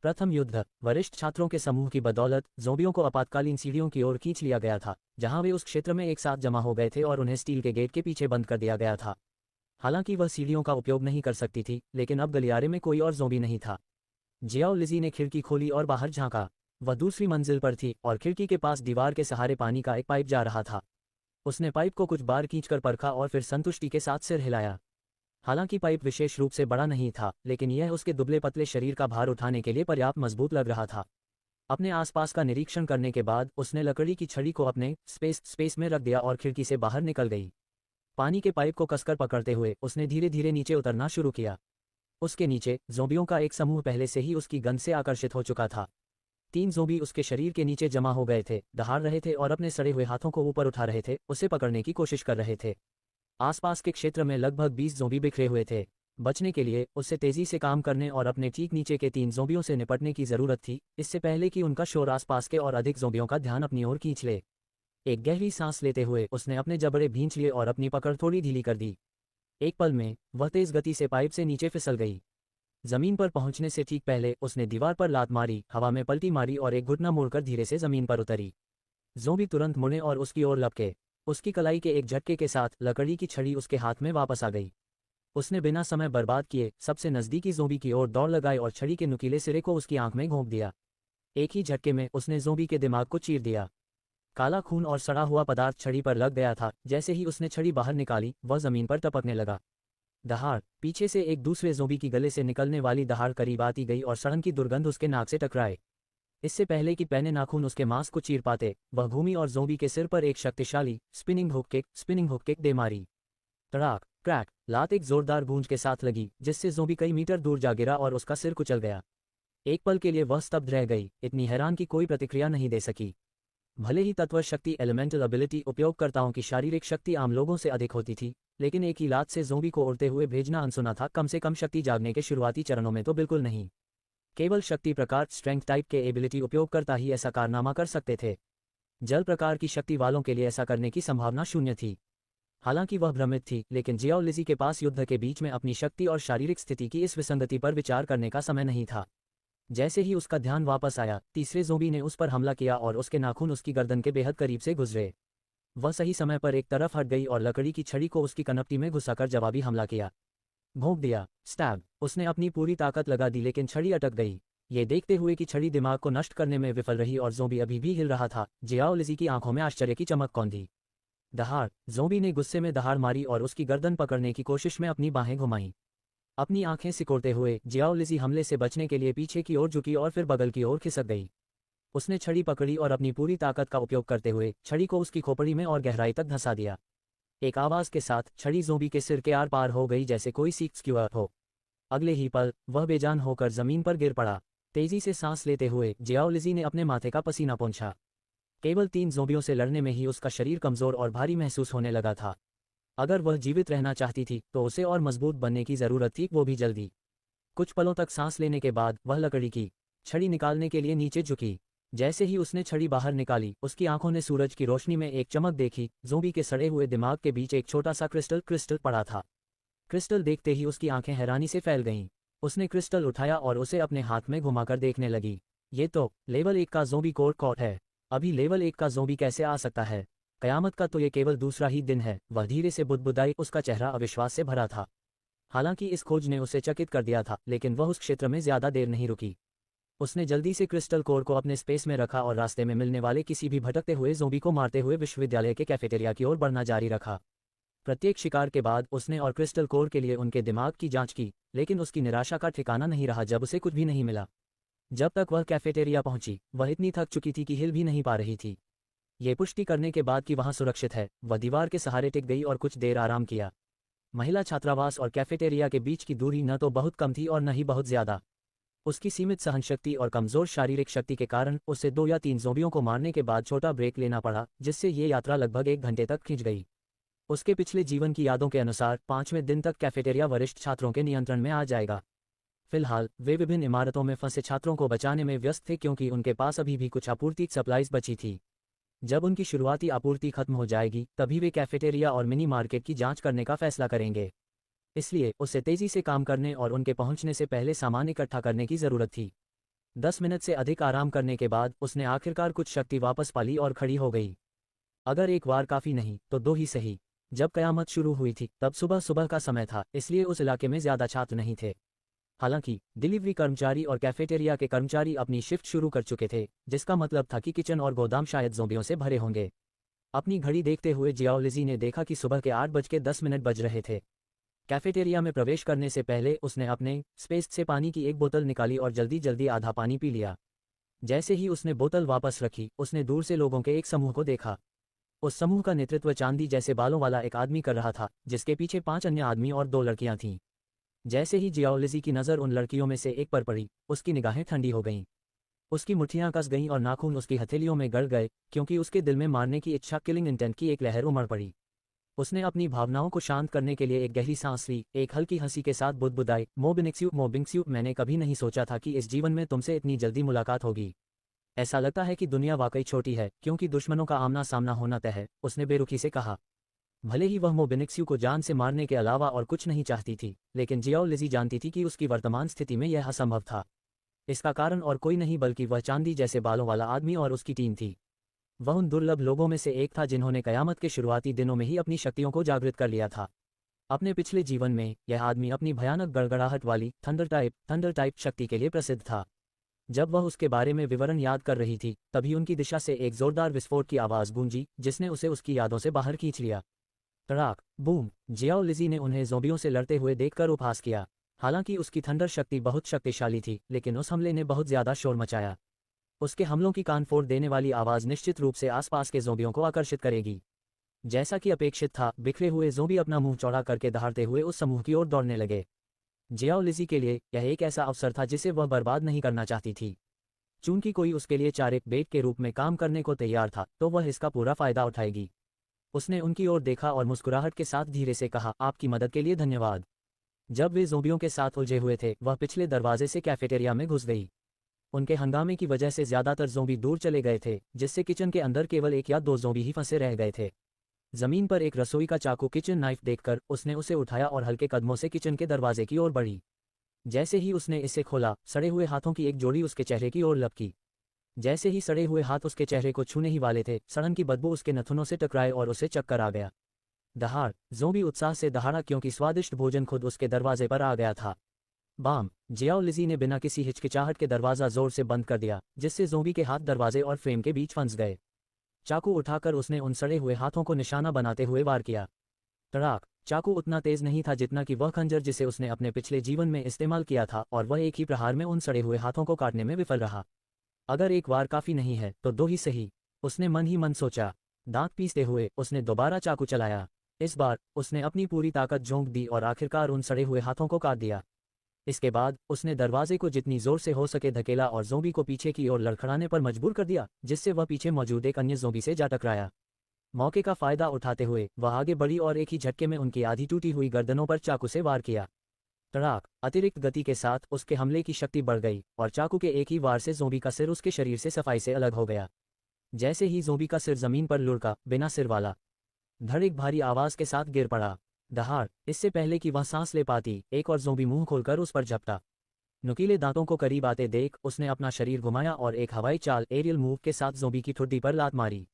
प्रथम युद्ध वरिष्ठ छात्रों के समूह की बदौलत ज़ोंबियों को आपातकालीन सीढ़ियों की ओर खींच लिया गया था, जहां वे उस क्षेत्र में एक साथ जमा हो गए थे और उन्हें स्टील के गेट के पीछे बंद कर दिया गया था। हालांकि वह सीढ़ियों का उपयोग नहीं कर सकती थी, लेकिन अब गलियारे में कोई और ज़ोंबी नहीं था। जियाओ लिजी ने खिड़की खोली और बाहर झांका। वह दूसरी मंजिल पर थी और खिड़की के पास दीवार के सहारे पानी का एक पाइप जा रहा था। उसने पाइप को कुछ बार खींचकर परखा और फिर संतुष्टि के साथ सिर हिलाया। हालांकि पाइप विशेष रूप से बड़ा नहीं था, लेकिन यह उसके दुबले पतले शरीर का भार उठाने के लिए पर्याप्त मजबूत लग रहा था। अपने आसपास का निरीक्षण करने के बाद उसने लकड़ी की छड़ी को अपने स्पेस में रख दिया और खिड़की से बाहर निकल गई। पानी के पाइप को कसकर पकड़ते हुए उसने धीरे धीरे नीचे उतरना शुरू किया। उसके नीचे ज़ोंबियों का एक समूह पहले से ही उसकी गंध से आकर्षित हो चुका था। 3 ज़ोंबी उसके शरीर के नीचे जमा हो गए थे, दहाड़ रहे थे और अपने सड़े हुए हाथों को ऊपर उठा रहे थे, उसे पकड़ने की कोशिश कर रहे थे। आसपास के क्षेत्र में लगभग 20 ज़ोंबी बिखरे हुए थे। बचने के लिए उससे तेजी से काम करने और अपने ठीक नीचे के 3 ज़ोंबियों से निपटने की जरूरत थी, इससे पहले कि उनका शोर आसपास के और अधिक ज़ोंबियों का ध्यान अपनी ओर खींच ले। एक गहरी सांस लेते हुए उसने अपने जबड़े भींच लिए और अपनी पकड़ थोड़ी ढीली कर दी। एक पल में वह तेज गति से पाइप से नीचे फिसल गई। जमीन पर पहुंचने से ठीक पहले उसने दीवार पर लात मारी, हवा में पलटी मारी और एक घुटना मोड़कर धीरे से जमीन पर उतरी। ज़ोंबी तुरंत मुड़े और उसकी ओर लपके। उसकी कलाई के एक झटके के साथ लकड़ी की छड़ी उसके हाथ में वापस आ गई। उसने बिना समय बर्बाद किए सबसे नज़दीकी ज़ोंबी की ओर दौड़ लगाई और छड़ी के नुकीले सिरे को उसकी आंख में घोंप दिया। एक ही झटके में उसने ज़ोंबी के दिमाग को चीर दिया। काला खून और सड़ा हुआ पदार्थ छड़ी पर लग गया था। जैसे ही उसने छड़ी बाहर निकाली, वह जमीन पर टपकने लगा। दहाड़, पीछे से एक दूसरे ज़ोंबी की गले से निकलने वाली दहाड़ करीब आती गई और सड़न की दुर्गंध उसके नाक से टकराए। इससे पहले कि पैने नाखून उसके मांस को चीर पाते, वह घूमी और ज़ोंबी के सिर पर एक शक्तिशाली स्पिनिंग हुक किक दे मारी। तड़ाक, क्रैक, लात एक जोरदार गूंज के साथ लगी, जिससे ज़ोंबी कई मीटर दूर जा गिरा और उसका सिर कुचल गया। एक पल के लिए वह स्तब्ध रह गई, इतनी हैरान कि कोई प्रतिक्रिया नहीं दे सकी। भले ही तत्व शक्ति एलिमेंटल एबिलिटी उपयोगकर्ताओं की शारीरिक शक्ति आम लोगों से अधिक होती थी, लेकिन एक ही लात से ज़ोंबी को उड़ते हुए भेजना अनसुना था। कम से कम शक्ति जागने के शुरुआती चरणों में तो बिल्कुल नहीं। केवल शक्ति प्रकार स्ट्रेंथ टाइप के एबिलिटी उपयोगकर्ता ही ऐसा कारनामा कर सकते थे। जल प्रकार की शक्ति वालों के लिए ऐसा करने की संभावना शून्य थी। हालांकि वह भ्रमित थी, लेकिन जियाओ लिजी के पास युद्ध के बीच में अपनी शक्ति और शारीरिक स्थिति की इस विसंगति पर विचार करने का समय नहीं था। जैसे ही उसका ध्यान वापस आया, तीसरे ज़ोंबी ने उस पर हमला किया और उसके नाखून उसकी गर्दन के बेहद करीब से गुजरे। वह सही समय पर एक तरफ हट गई और लकड़ी की छड़ी को उसकी कनपटी में घुसाकर जवाबी हमला किया। भोंक दिया, स्टैब। उसने अपनी पूरी ताकत लगा दी, लेकिन छड़ी अटक गई। ये देखते हुए कि छड़ी दिमाग को नष्ट करने में विफल रही और ज़ोंबी अभी भी हिल रहा था, जियाओ लिजी की आंखों में आश्चर्य की चमक कौंधी। दहाड़, ज़ोंबी ने गुस्से में दहाड़ मारी और उसकी गर्दन पकड़ने की कोशिश में अपनी बाहें घुमाईं। अपनी आंखें सिकोड़ते हुए जियाओ लिजी हमले से बचने के लिए पीछे की ओर झुकी और फिर बगल की ओर खिसक गई। उसने छड़ी पकड़ी और अपनी पूरी ताकत का उपयोग करते हुए छड़ी को उसकी खोपड़ी में और गहराई तक धंसा दिया। एक आवाज के साथ छड़ी ज़ोंबी के सिर के आर पार हो गई, जैसे कोई सीख स्क्यूअर हो। अगले ही पल वह बेजान होकर जमीन पर गिर पड़ा। तेजी से सांस लेते हुए जियाओ लिजी ने अपने माथे का पसीना पोंछा। केवल 3 ज़ोंबियों से लड़ने में ही उसका शरीर कमज़ोर और भारी महसूस होने लगा था। अगर वह जीवित रहना चाहती थी तो उसे और मजबूत बनने की ज़रूरत थी, वो भी जल्दी। कुछ पलों तक सांस लेने के बाद वह लकड़ी की छड़ी निकालने के लिए नीचे झुकी। जैसे ही उसने छड़ी बाहर निकाली, उसकी आंखों ने सूरज की रोशनी में एक चमक देखी। ज़ोंबी के सड़े हुए दिमाग के बीच एक छोटा सा क्रिस्टल पड़ा था। क्रिस्टल देखते ही उसकी आंखें हैरानी से फैल गईं। उसने क्रिस्टल उठाया और उसे अपने हाथ में घुमाकर देखने लगी। ये तो लेवल 1 का ज़ोंबी कोड है। अभी लेवल 1 का ज़ोंबी कैसे आ सकता है? कयामत का तो ये केवल दूसरा ही दिन है। वह धीरे से बुदबुदाई, उसका चेहरा अविश्वास से भरा था। हालांकि इस खोज ने उसे चकित कर दिया था, लेकिन वह उस क्षेत्र में ज्यादा देर नहीं रुकी। उसने जल्दी से क्रिस्टल कोर को अपने स्पेस में रखा और रास्ते में मिलने वाले किसी भी भटकते हुए ज़ोंबी को मारते हुए विश्वविद्यालय के कैफेटेरिया की ओर बढ़ना जारी रखा। प्रत्येक शिकार के बाद उसने और क्रिस्टल कोर के लिए उनके दिमाग की जांच की, लेकिन उसकी निराशा का ठिकाना नहीं रहा जब उसे कुछ भी नहीं मिला। जब तक वह कैफेटेरिया पहुंची, वह इतनी थक चुकी थी कि हिल भी नहीं पा रही थी। ये पुष्टि करने के बाद कि वहां सुरक्षित है, वह दीवार के सहारे टिक गई और कुछ देर आराम किया। महिला छात्रावास और कैफेटेरिया के बीच की दूरी न तो बहुत कम थी और न ही बहुत ज्यादा। उसकी सीमित सहनशक्ति और कमजोर शारीरिक शक्ति के कारण उसे 2 या 3 ज़ोंबियों को मारने के बाद छोटा ब्रेक लेना पड़ा, जिससे ये यात्रा लगभग 1 घंटे तक खिंच गई। उसके पिछले जीवन की यादों के अनुसार 5वें दिन तक कैफेटेरिया वरिष्ठ छात्रों के नियंत्रण में आ जाएगा। फिलहाल वे विभिन्न इमारतों में फंसे छात्रों को बचाने में व्यस्त थे, क्योंकि उनके पास अभी भी कुछ आपूर्ति सप्लाइज बची थी। जब उनकी शुरुआती आपूर्ति खत्म हो जाएगी, तभी वे कैफेटेरिया और मिनी मार्केट की जांच करने का फैसला करेंगे। इसलिए उसे तेजी से काम करने और उनके पहुंचने से पहले सामान इकट्ठा करने की जरूरत थी। 10 मिनट से अधिक आराम करने के बाद उसने आखिरकार कुछ शक्ति वापस पाली और खड़ी हो गई। अगर एक बार काफी नहीं तो 2 ही सही। जब कयामत शुरू हुई थी तब सुबह सुबह का समय था, इसलिए उस इलाके में ज्यादा छात्र नहीं थे। हालांकि डिलीवरी कर्मचारी और कैफेटेरिया के कर्मचारी अपनी शिफ्ट शुरू कर चुके थे, जिसका मतलब था कि किचन और गोदाम शायद ज़ोंबियों से भरे होंगे। अपनी घड़ी देखते हुए जियाओ लिजी ने देखा कि सुबह के 8:10 बज रहे थे। कैफेटेरिया में प्रवेश करने से पहले उसने अपने स्पेस से पानी की एक बोतल निकाली और जल्दी जल्दी आधा पानी पी लिया। जैसे ही उसने बोतल वापस रखी, उसने दूर से लोगों के एक समूह को देखा। उस समूह का नेतृत्व चांदी जैसे बालों वाला एक आदमी कर रहा था, जिसके पीछे 5 अन्य आदमी और 2 लड़कियां थीं। जैसे ही जियाओ लिजी की नज़र उन लड़कियों में से एक पर पड़ी, उसकी निगाहें ठंडी हो गईं। उसकी मुट्ठियां कस गईं और नाखून उसकी हथेलियों में गड़ गए, क्योंकि उसके दिल में मारने की इच्छा, किलिंग इंटेंट की एक लहर उमड़ पड़ी। उसने अपनी भावनाओं को शांत करने के लिए एक गहरी सांस ली, एक हल्की हंसी के साथ बुदबुदाई, मोबिंग्स्यू, मैंने कभी नहीं सोचा था कि इस जीवन में तुमसे इतनी जल्दी मुलाकात होगी। ऐसा लगता है कि दुनिया वाकई छोटी है, क्योंकि दुश्मनों का आमना सामना होना तय है, उसने बेरुखी से कहा। भले ही वह मोबिनिक्स्यू को जान से मारने के अलावा और कुछ नहीं चाहती थी, लेकिन जियाओ लिजी जानती थी कि उसकी वर्तमान स्थिति में यह असंभव था। इसका कारण और कोई नहीं बल्कि वह चांदी जैसे बालों वाला आदमी और उसकी टीम थी। वह उन दुर्लभ लोगों में से एक था जिन्होंने कयामत के शुरुआती दिनों में ही अपनी शक्तियों को जागृत कर लिया था। अपने पिछले जीवन में यह आदमी अपनी भयानक गड़गड़ाहट वाली थंडर टाइप शक्ति के लिए प्रसिद्ध था। जब वह उसके बारे में विवरण याद कर रही थी, तभी उनकी दिशा से एक जोरदार विस्फोट की आवाज़ गूंजी, जिसने उसे उसकी यादों से बाहर खींच लिया। तड़ाक, बूम! जियाओ लिजी ने उन्हें ज़ोंबियों से लड़ते हुए देखकर उपहास किया। हालांकि उसकी थंडर शक्ति बहुत शक्तिशाली थी, लेकिन उस हमले ने बहुत ज्यादा शोर मचाया। उसके हमलों की कान फोड़ देने वाली आवाज़ निश्चित रूप से आसपास के ज़ोंबियों को आकर्षित करेगी। जैसा कि अपेक्षित था, बिखरे हुए ज़ोंबी अपना मुंह चौड़ा करके दहाड़ते हुए उस समूह की ओर दौड़ने लगे। जियाओ लिजी के लिए यह एक ऐसा अवसर था जिसे वह बर्बाद नहीं करना चाहती थी। चूंकि कोई उसके लिए चारे बेट के रूप में काम करने को तैयार था, तो वह इसका पूरा फायदा उठाएगी। उसने उनकी ओर देखा और मुस्कुराहट के साथ धीरे से कहा, आपकी मदद के लिए धन्यवाद। जब वे ज़ोंबियों के साथ उलझे हुए थे, वह पिछले दरवाजे से कैफेटेरिया में घुस गई। उनके हंगामे की वजह से ज्यादातर ज़ोंबी दूर चले गए थे, जिससे किचन के अंदर केवल 1 या 2 ज़ोंबी ही फंसे रह गए थे। जमीन पर एक रसोई का चाकू किचन नाइफ देखकर उसने उसे उठाया और हल्के कदमों से किचन के दरवाजे की ओर बढ़ी। जैसे ही उसने इसे खोला, सड़े हुए हाथों की एक जोड़ी उसके चेहरे की ओर लपकी। जैसे ही सड़े हुए हाथ उसके चेहरे को छूने ही वाले थे, सड़न की बदबू उसके नथुनों से टकराए और उसे चक्कर आ गया। दहाड़! ज़ोंबी उत्साह से दहाड़ा, क्योंकि स्वादिष्ट भोजन खुद उसके दरवाजे पर आ गया था। बाम! जियाओ लिजी ने बिना किसी हिचकिचाहट के दरवाज़ा जोर से बंद कर दिया, जिससे ज़ोंबी के हाथ दरवाजे और फ्रेम के बीच फंस गए। चाकू उठाकर उसने उन सड़े हुए हाथों को निशाना बनाते हुए वार किया। तड़ाक! चाकू उतना तेज नहीं था जितना कि वह खंजर जिसे उसने अपने पिछले जीवन में इस्तेमाल किया था, और वह एक ही प्रहार में उन सड़े हुए हाथों को काटने में विफल रहा। अगर एक वार काफ़ी नहीं है, तो 2 ही सही, उसने मन ही मन सोचा। दांत पीसते हुए उसने दोबारा चाकू चलाया। इस बार उसने अपनी पूरी ताकत झोंक दी और आखिरकार उन सड़े हुए हाथों को काट दिया। इसके बाद उसने दरवाजे को जितनी जोर से हो सके धकेला और ज़ोंबी को पीछे की ओर लड़खड़ाने पर मजबूर कर दिया, जिससे वह पीछे मौजूद एक अन्य ज़ोंबी से जा टकराया। मौके का फायदा उठाते हुए वह आगे बढ़ी और एक ही झटके में उनकी आधी टूटी हुई गर्दनों पर चाकू से वार किया। तड़ाक! अतिरिक्त गति के साथ उसके हमले की शक्ति बढ़ गई और चाकू के एक ही वार से ज़ोंबी का सिर उसके शरीर से सफाई से अलग हो गया। जैसे ही ज़ोंबी का सिर जमीन पर लुढ़का, बिना सिर वाला धड़ एक भारी आवाज़ के साथ गिर पड़ा। दहाड़! इससे पहले कि वह सांस ले पाती, एक और ज़ोंबी मुंह खोलकर उस पर झपटा। नुकीले दांतों को करीब आते देख उसने अपना शरीर घुमाया और एक हवाई चाल एरियल मूव के साथ ज़ोंबी की ठुड्डी पर लात मारी।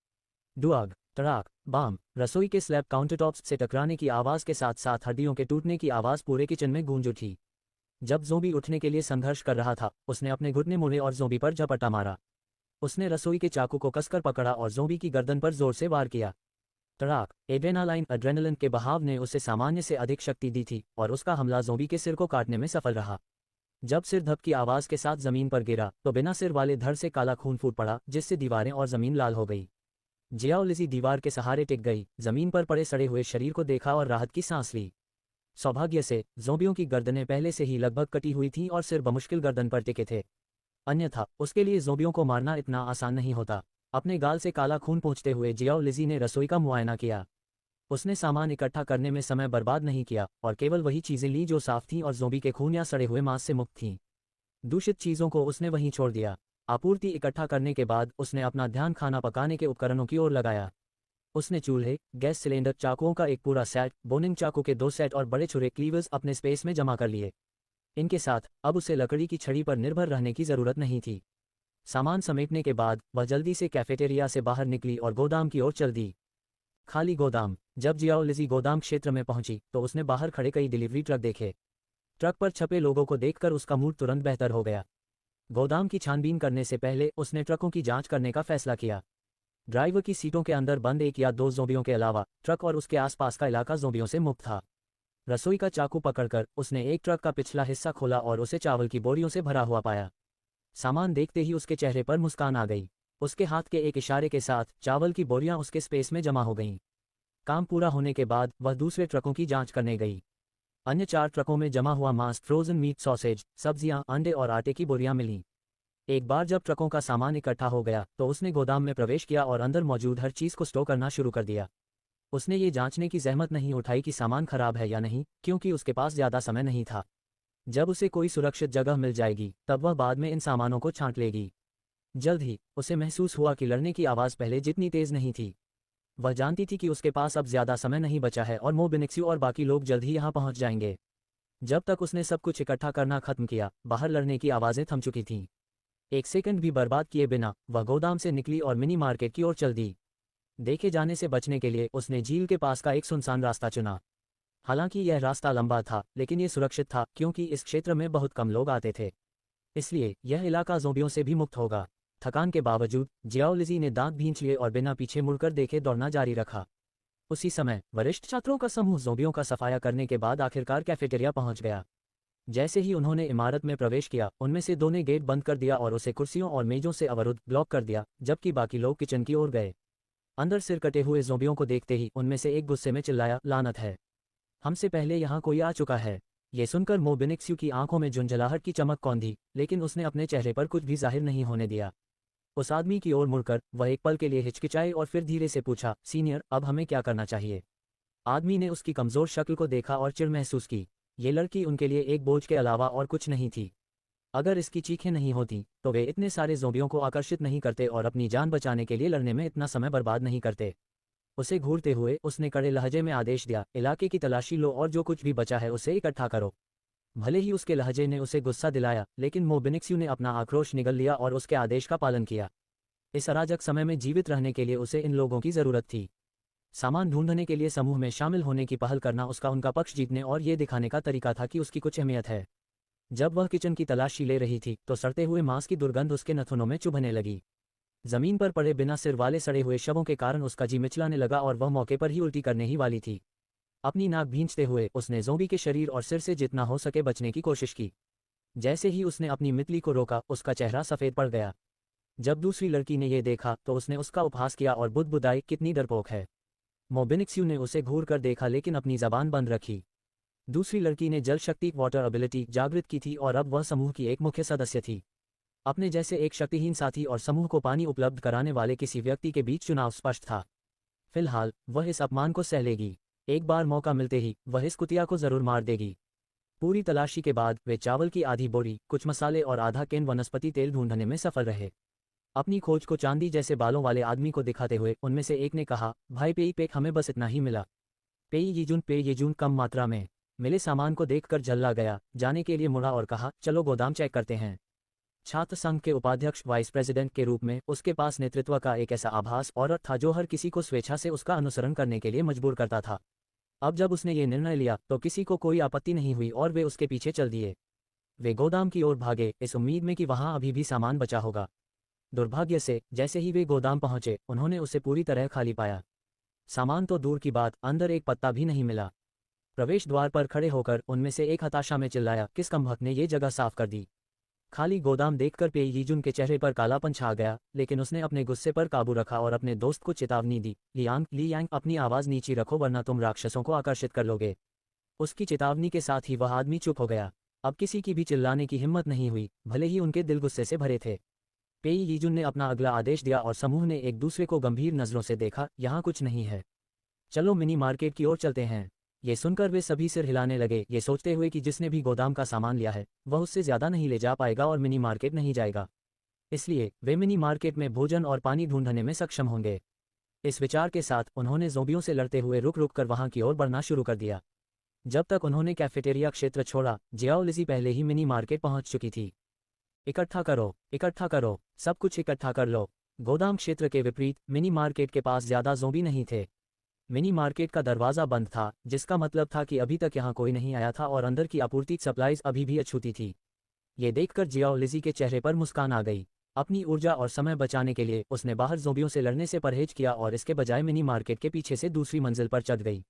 डुआग! तड़ाक! बाम! रसोई के स्लैब काउंटरटॉप्स से टकराने की आवाज़ के साथ साथ हड्डियों के टूटने की आवाज़ पूरे किचन में गूंज उठी। जब ज़ोंबी उठने के लिए संघर्ष कर रहा था, उसने अपने घुटने मुड़े और ज़ोंबी पर झपट्टा मारा। उसने रसोई के चाकू को कसकर पकड़ा और ज़ोंबी की गर्दन पर जोर से वार किया। तड़ाक! एड्रेनालाइन के बहाव ने उसे सामान्य से अधिक शक्ति दी थी और उसका हमला ज़ोंबी के सिर को काटने में सफल रहा। जब सिर धप की आवाज़ के साथ ज़मीन पर गिरा, तो बिना सिर वाले धड़ से काला खून फूट पड़ा, जिससे दीवारें और ज़मीन लाल हो गई। जियाओ लिजी दीवार के सहारे टिक गई, ज़मीन पर पड़े सड़े हुए शरीर को देखा और राहत की सांस ली। सौभाग्य से ज़ोंबियों की गर्दनें पहले से ही लगभग कटी हुई थीं और सिर बमुश्किल गर्दन पर टिके थे। अन्यथा उसके लिए ज़ोंबियों को मारना इतना आसान नहीं होता। अपने गाल से काला खून पोंछते हुए जियाओ लिजी ने रसोई का मुआयना किया। उसने सामान इकट्ठा करने में समय बर्बाद नहीं किया और केवल वही चीज़ें लीं जो साफ थीं और ज़ोंबी के खून या सड़े हुए मांस से मुक्त थीं। दूषित चीज़ों को उसने वहीं छोड़ दिया। आपूर्ति इकट्ठा करने के बाद उसने अपना ध्यान खाना पकाने के उपकरणों की ओर लगाया। उसने चूल्हे, गैस सिलेंडर, चाकुओं का एक पूरा सेट, बोनिंग चाकू के 2 सेट और बड़े छुरे क्लीवर्स अपने स्पेस में जमा कर लिए। इनके साथ अब उसे लकड़ी की छड़ी पर निर्भर रहने की ज़रूरत नहीं थी। सामान समेटने के बाद वह जल्दी से कैफेटेरिया से बाहर निकली और गोदाम की ओर चल दी। खाली गोदाम! जब जियाओ लिजी गोदाम क्षेत्र में पहुंची, तो उसने बाहर खड़े कई डिलीवरी ट्रक देखे। ट्रक पर छपे लोगों को देखकर उसका मूड तुरंत बेहतर हो गया। गोदाम की छानबीन करने से पहले उसने ट्रकों की जांच करने का फैसला किया। ड्राइवर की सीटों के अंदर बंद 1 या 2 ज़ोंबियों के अलावा ट्रक और उसके आसपास का इलाका ज़ोंबियों से मुक्त था। रसोई का चाकू पकड़कर उसने एक ट्रक का पिछला हिस्सा खोला और उसे चावल की बोरियों से भरा हुआ पाया। सामान देखते ही उसके चेहरे पर मुस्कान आ गई। उसके हाथ के एक इशारे के साथ चावल की बोरियां उसके स्पेस में जमा हो गईं। काम पूरा होने के बाद वह दूसरे ट्रकों की जांच करने गई। अन्य 4 ट्रकों में जमा हुआ मांस, फ्रोजन मीट, सॉसेज, सब्जियां, अंडे और आटे की बोरियां मिलीं। एक बार जब ट्रकों का सामान इकट्ठा हो गया तो उसने गोदाम में प्रवेश किया और अंदर मौजूद हर चीज़ को स्टोर करना शुरू कर दिया। उसने ये जांचने की जहमत नहीं उठाई कि सामान खराब है या नहीं, क्योंकि उसके पास ज़्यादा समय नहीं था। जब उसे कोई सुरक्षित जगह मिल जाएगी तब वह बाद में इन सामानों को छांट लेगी। जल्द ही उसे महसूस हुआ कि लड़ने की आवाज़ पहले जितनी तेज नहीं थी। वह जानती थी कि उसके पास अब ज़्यादा समय नहीं बचा है और मो बेनिक्सियो और बाकी लोग जल्द ही यहाँ पहुँच जाएंगे। जब तक उसने सब कुछ इकट्ठा करना खत्म किया, बाहर लड़ने की आवाज़ें थम चुकी थीं। एक सेकंड भी बर्बाद किए बिना वह गोदाम से निकली और मिनी मार्केट की ओर चल दी। देखे जाने से बचने के लिए उसने झील के पास का एक सुनसान रास्ता चुना। हालांकि यह रास्ता लंबा था, लेकिन ये सुरक्षित था क्योंकि इस क्षेत्र में बहुत कम लोग आते थे। इसलिए यह इलाका ज़ोंबियों से भी मुक्त होगा। थकान के बावजूद जियाओ लिजी ने दांत भींच लिए और बिना पीछे मुड़कर देखे दौड़ना जारी रखा। उसी समय वरिष्ठ छात्रों का समूह ज़ोंबियों का सफाया करने के बाद आखिरकार कैफेटेरिया पहुंच गया। जैसे ही उन्होंने इमारत में प्रवेश किया, उनमें से 2 ने गेट बंद कर दिया और उसे कुर्सियों और मेजों से अवरुद्ध ब्लॉक कर दिया, जबकि बाकी लोग किचन की ओर गए। अंदर सिर कटे हुए ज़ोंबियों को देखते ही उनमें से एक गुस्से में चिल्लाया, लानत है, हमसे पहले यहाँ कोई आ चुका है। ये सुनकर मो बेनिक्सियो की आंखों में झुंझलाहट की चमक कौंधी, लेकिन उसने अपने चेहरे पर कुछ भी जाहिर नहीं होने दिया। उस आदमी की ओर मुड़कर वह एक पल के लिए हिचकिचाए और फिर धीरे से पूछा, सीनियर, अब हमें क्या करना चाहिए? आदमी ने उसकी कमज़ोर शक्ल को देखा और चिढ़ महसूस की। ये लड़की उनके लिए एक बोझ के अलावा और कुछ नहीं थी। अगर इसकी चीखें नहीं होती तो वे इतने सारे ज़ोंबियों को आकर्षित नहीं करते और अपनी जान बचाने के लिए लड़ने में इतना समय बर्बाद नहीं करते। उसे घूरते हुए उसने कड़े लहजे में आदेश दिया, इलाके की तलाशी लो और जो कुछ भी बचा है उसे इकट्ठा करो। भले ही उसके लहजे ने उसे गुस्सा दिलाया, लेकिन मो बेनिक्सियो ने अपना आक्रोश निगल लिया और उसके आदेश का पालन किया। इस अराजक समय में जीवित रहने के लिए उसे इन लोगों की ज़रूरत थी। सामान ढूंढने के लिए समूह में शामिल होने की पहल करना उनका पक्ष जीतने और ये दिखाने का तरीका था कि उसकी कुछ अहमियत है। जब वह किचन की तलाशी ले रही थी तो सड़ते हुए मांस की दुर्गंध उसके नथुनों में चुभने लगी। जमीन पर पड़े बिना सिर वाले सड़े हुए शवों के कारण उसका जी मिचलाने लगा और वह मौके पर ही उल्टी करने ही वाली थी। अपनी नाक भींचते हुए उसने ज़ोंबी के शरीर और सिर से जितना हो सके बचने की कोशिश की। जैसे ही उसने अपनी मितली को रोका, उसका चेहरा सफ़ेद पड़ गया। जब दूसरी लड़की ने यह देखा तो उसने उसका उपहास किया और बुदबुदाई, कितनी डरपोक है। मो बेनिक्सियो ने उसे घूर कर देखा लेकिन अपनी जबान बंद रखी। दूसरी लड़की ने जल शक्ति वाटर एबिलिटी जागृत की थी और अब वह समूह की एक मुख्य सदस्य थी। अपने जैसे एक शक्तिहीन साथी और समूह को पानी उपलब्ध कराने वाले किसी व्यक्ति के बीच चुनाव स्पष्ट था। फिलहाल वह इस अपमान को सह लेगी। एक बार मौका मिलते ही वह इस कुतिया को जरूर मार देगी। पूरी तलाशी के बाद वे चावल की आधी बोरी, कुछ मसाले और आधा कैन वनस्पति तेल ढूंढने में सफल रहे। अपनी खोज को चांदी जैसे बालों वाले आदमी को दिखाते हुए उनमें से एक ने कहा, भाई पेई पेक, हमें बस इतना ही मिला। पे येजून कम मात्रा में मिले सामान को देखकर झल्ला गया, जाने के लिए मुड़ा और कहा, चलो गोदाम चेक करते हैं। छात्र संघ के उपाध्यक्ष वाइस प्रेसिडेंट के रूप में उसके पास नेतृत्व का एक ऐसा आभास और था जो हर किसी को स्वेच्छा से उसका अनुसरण करने के लिए मजबूर करता था। अब जब उसने ये निर्णय लिया तो किसी को कोई आपत्ति नहीं हुई और वे उसके पीछे चल दिए। वे गोदाम की ओर भागे, इस उम्मीद में कि वहां अभी भी सामान बचा होगा। दुर्भाग्य से जैसे ही वे गोदाम पहुंचे, उन्होंने उसे पूरी तरह खाली पाया। सामान तो दूर की बात, अंदर एक पत्ता भी नहीं मिला। प्रवेश द्वार पर खड़े होकर उनमें से एक हताशा में चिल्लाया, किस कमबख्त ने ये जगह साफ कर दी। खाली गोदाम देखकर पे यीजुन के चेहरे पर कालापन छा गया, लेकिन उसने अपने गुस्से पर काबू रखा और अपने दोस्त को चेतावनी दी, ली यांग, अपनी आवाज़ नीची रखो वरना तुम राक्षसों को आकर्षित कर लोगे। उसकी चेतावनी के साथ ही वह आदमी चुप हो गया। अब किसी की भी चिल्लाने की हिम्मत नहीं हुई, भले ही उनके दिल गुस्से से भरे थे। पे यीजुन ने अपना अगला आदेश दिया और समूह ने एक दूसरे को गंभीर नज़रों से देखा, यहाँ कुछ नहीं है, चलो मिनी मार्केट की ओर चलते हैं। ये सुनकर वे सभी सिर हिलाने लगे, ये सोचते हुए कि जिसने भी गोदाम का सामान लिया है वह उससे ज़्यादा नहीं ले जा पाएगा और मिनी मार्केट नहीं जाएगा। इसलिए वे मिनी मार्केट में भोजन और पानी ढूंढने में सक्षम होंगे। इस विचार के साथ उन्होंने ज़ोंबियों से लड़ते हुए रुक रुक कर वहां की ओर बढ़ना शुरू कर दिया। जब तक उन्होंने कैफेटेरिया क्षेत्र छोड़ा, जियाओ लिजी पहले ही मिनी मार्केट पहुंच चुकी थी। इकट्ठा करो, सब कुछ इकट्ठा कर लो। गोदाम क्षेत्र के विपरीत मिनी मार्केट के पास ज़्यादा ज़ोंबी नहीं थे। मिनी मार्केट का दरवाज़ा बंद था, जिसका मतलब था कि अभी तक यहाँ कोई नहीं आया था और अंदर की आपूर्ति सप्लाईज अभी भी अछूती थी। ये देखकर जियाओ लिजी के चेहरे पर मुस्कान आ गई। अपनी ऊर्जा और समय बचाने के लिए उसने बाहर ज़ोंबियों से लड़ने से परहेज किया और इसके बजाय मिनी मार्केट के पीछे से दूसरी मंजिल पर चढ़ गई।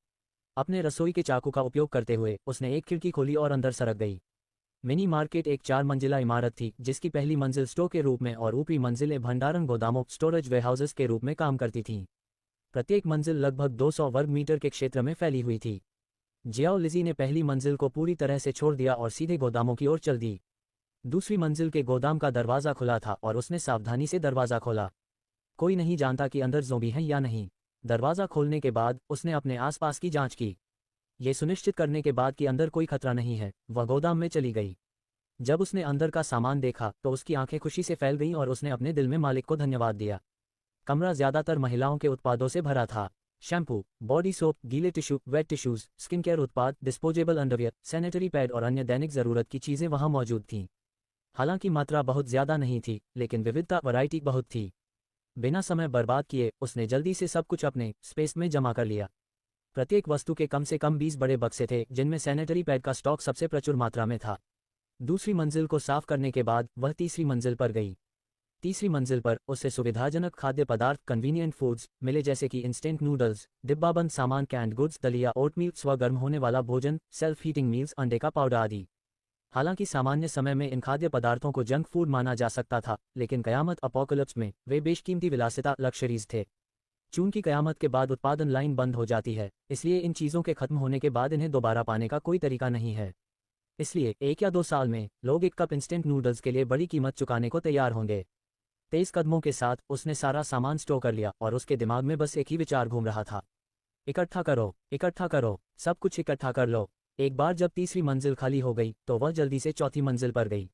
अपने रसोई के चाकू का उपयोग करते हुए उसने एक खिड़की खोली और अंदर सरक गई। मिनी मार्केट एक 4 मंजिला इमारत थी, जिसकी पहली मंजिल स्टोर के रूप में और ऊपरी मंजिलें भंडारण गोदामों स्टोरेज वेयरहाउसेस के रूप में काम करती थीं। प्रत्येक मंजिल लगभग 200 वर्ग मीटर के क्षेत्र में फैली हुई थी। जियाओ लिजी ने पहली मंजिल को पूरी तरह से छोड़ दिया और सीधे गोदामों की ओर चल दी। दूसरी मंजिल के गोदाम का दरवाज़ा खुला था और उसने सावधानी से दरवाज़ा खोला। कोई नहीं जानता कि अंदर ज़ोंबी हैं या नहीं। दरवाज़ा खोलने के बाद उसने अपने आसपास की जांच की। ये सुनिश्चित करने के बाद कि अंदर कोई खतरा नहीं है, वह गोदाम में चली गई। जब उसने अंदर का सामान देखा तो उसकी आंखें खुशी से फैल गईं और उसने अपने दिल में मालिक को धन्यवाद दिया। कमरा ज्यादातर महिलाओं के उत्पादों से भरा था। शैम्पू, बॉडी सोप, गीले tissue, wet tissues, skin care उत्पाद, डिस्पोजेबल अंडरवियर, सैनिटरी पैड और अन्य दैनिक जरूरत की चीजें वहां मौजूद थीं। हालांकि मात्रा बहुत ज्यादा नहीं थी, लेकिन विविधता वैरायटी बहुत थी। बिना समय बर्बाद किए उसने जल्दी से सब कुछ अपने स्पेस में जमा कर लिया। प्रत्येक वस्तु के कम से कम 20 बड़े बक्से थे, जिनमें सैनिटरी पैड का स्टॉक सबसे प्रचुर मात्रा में था। दूसरी मंजिल को साफ करने के बाद वह तीसरी मंजिल पर गई। तीसरी मंजिल पर उससे सुविधाजनक खाद्य पदार्थ कन्वीनियंट फूड्स मिले, जैसे कि इंस्टेंट नूडल्स, डिब्बाबंद सामान, कैंड गुड्स, दलिया, ओटमील, स्वगर्म होने वाला भोजन, सेल्फ हीटिंग मील्स, अंडे का पाउडर आदि। हालांकि सामान्य समय में इन खाद्य पदार्थों को जंक फूड माना जा सकता था, लेकिन कयामत अपोकलिप्स में वे बेशकीमती विलासिता लक्जरीज थे। चूंकि कयामत के बाद उत्पादन लाइन बंद हो जाती है, इसलिए इन चीज़ों के खत्म होने के बाद इन्हें दोबारा पाने का कोई तरीका नहीं है। इसलिए 1 या 2 साल में लोग एक कप इंस्टेंट नूडल्स के लिए बड़ी कीमत चुकाने को तैयार होंगे। तेज कदमों के साथ उसने सारा सामान स्टोर कर लिया और उसके दिमाग में बस एक ही विचार घूम रहा था, इकट्ठा करो, इकट्ठा करो, सब कुछ इकट्ठा कर लो। एक बार जब तीसरी मंजिल खाली हो गई तो वह जल्दी से चौथी मंजिल पर गई।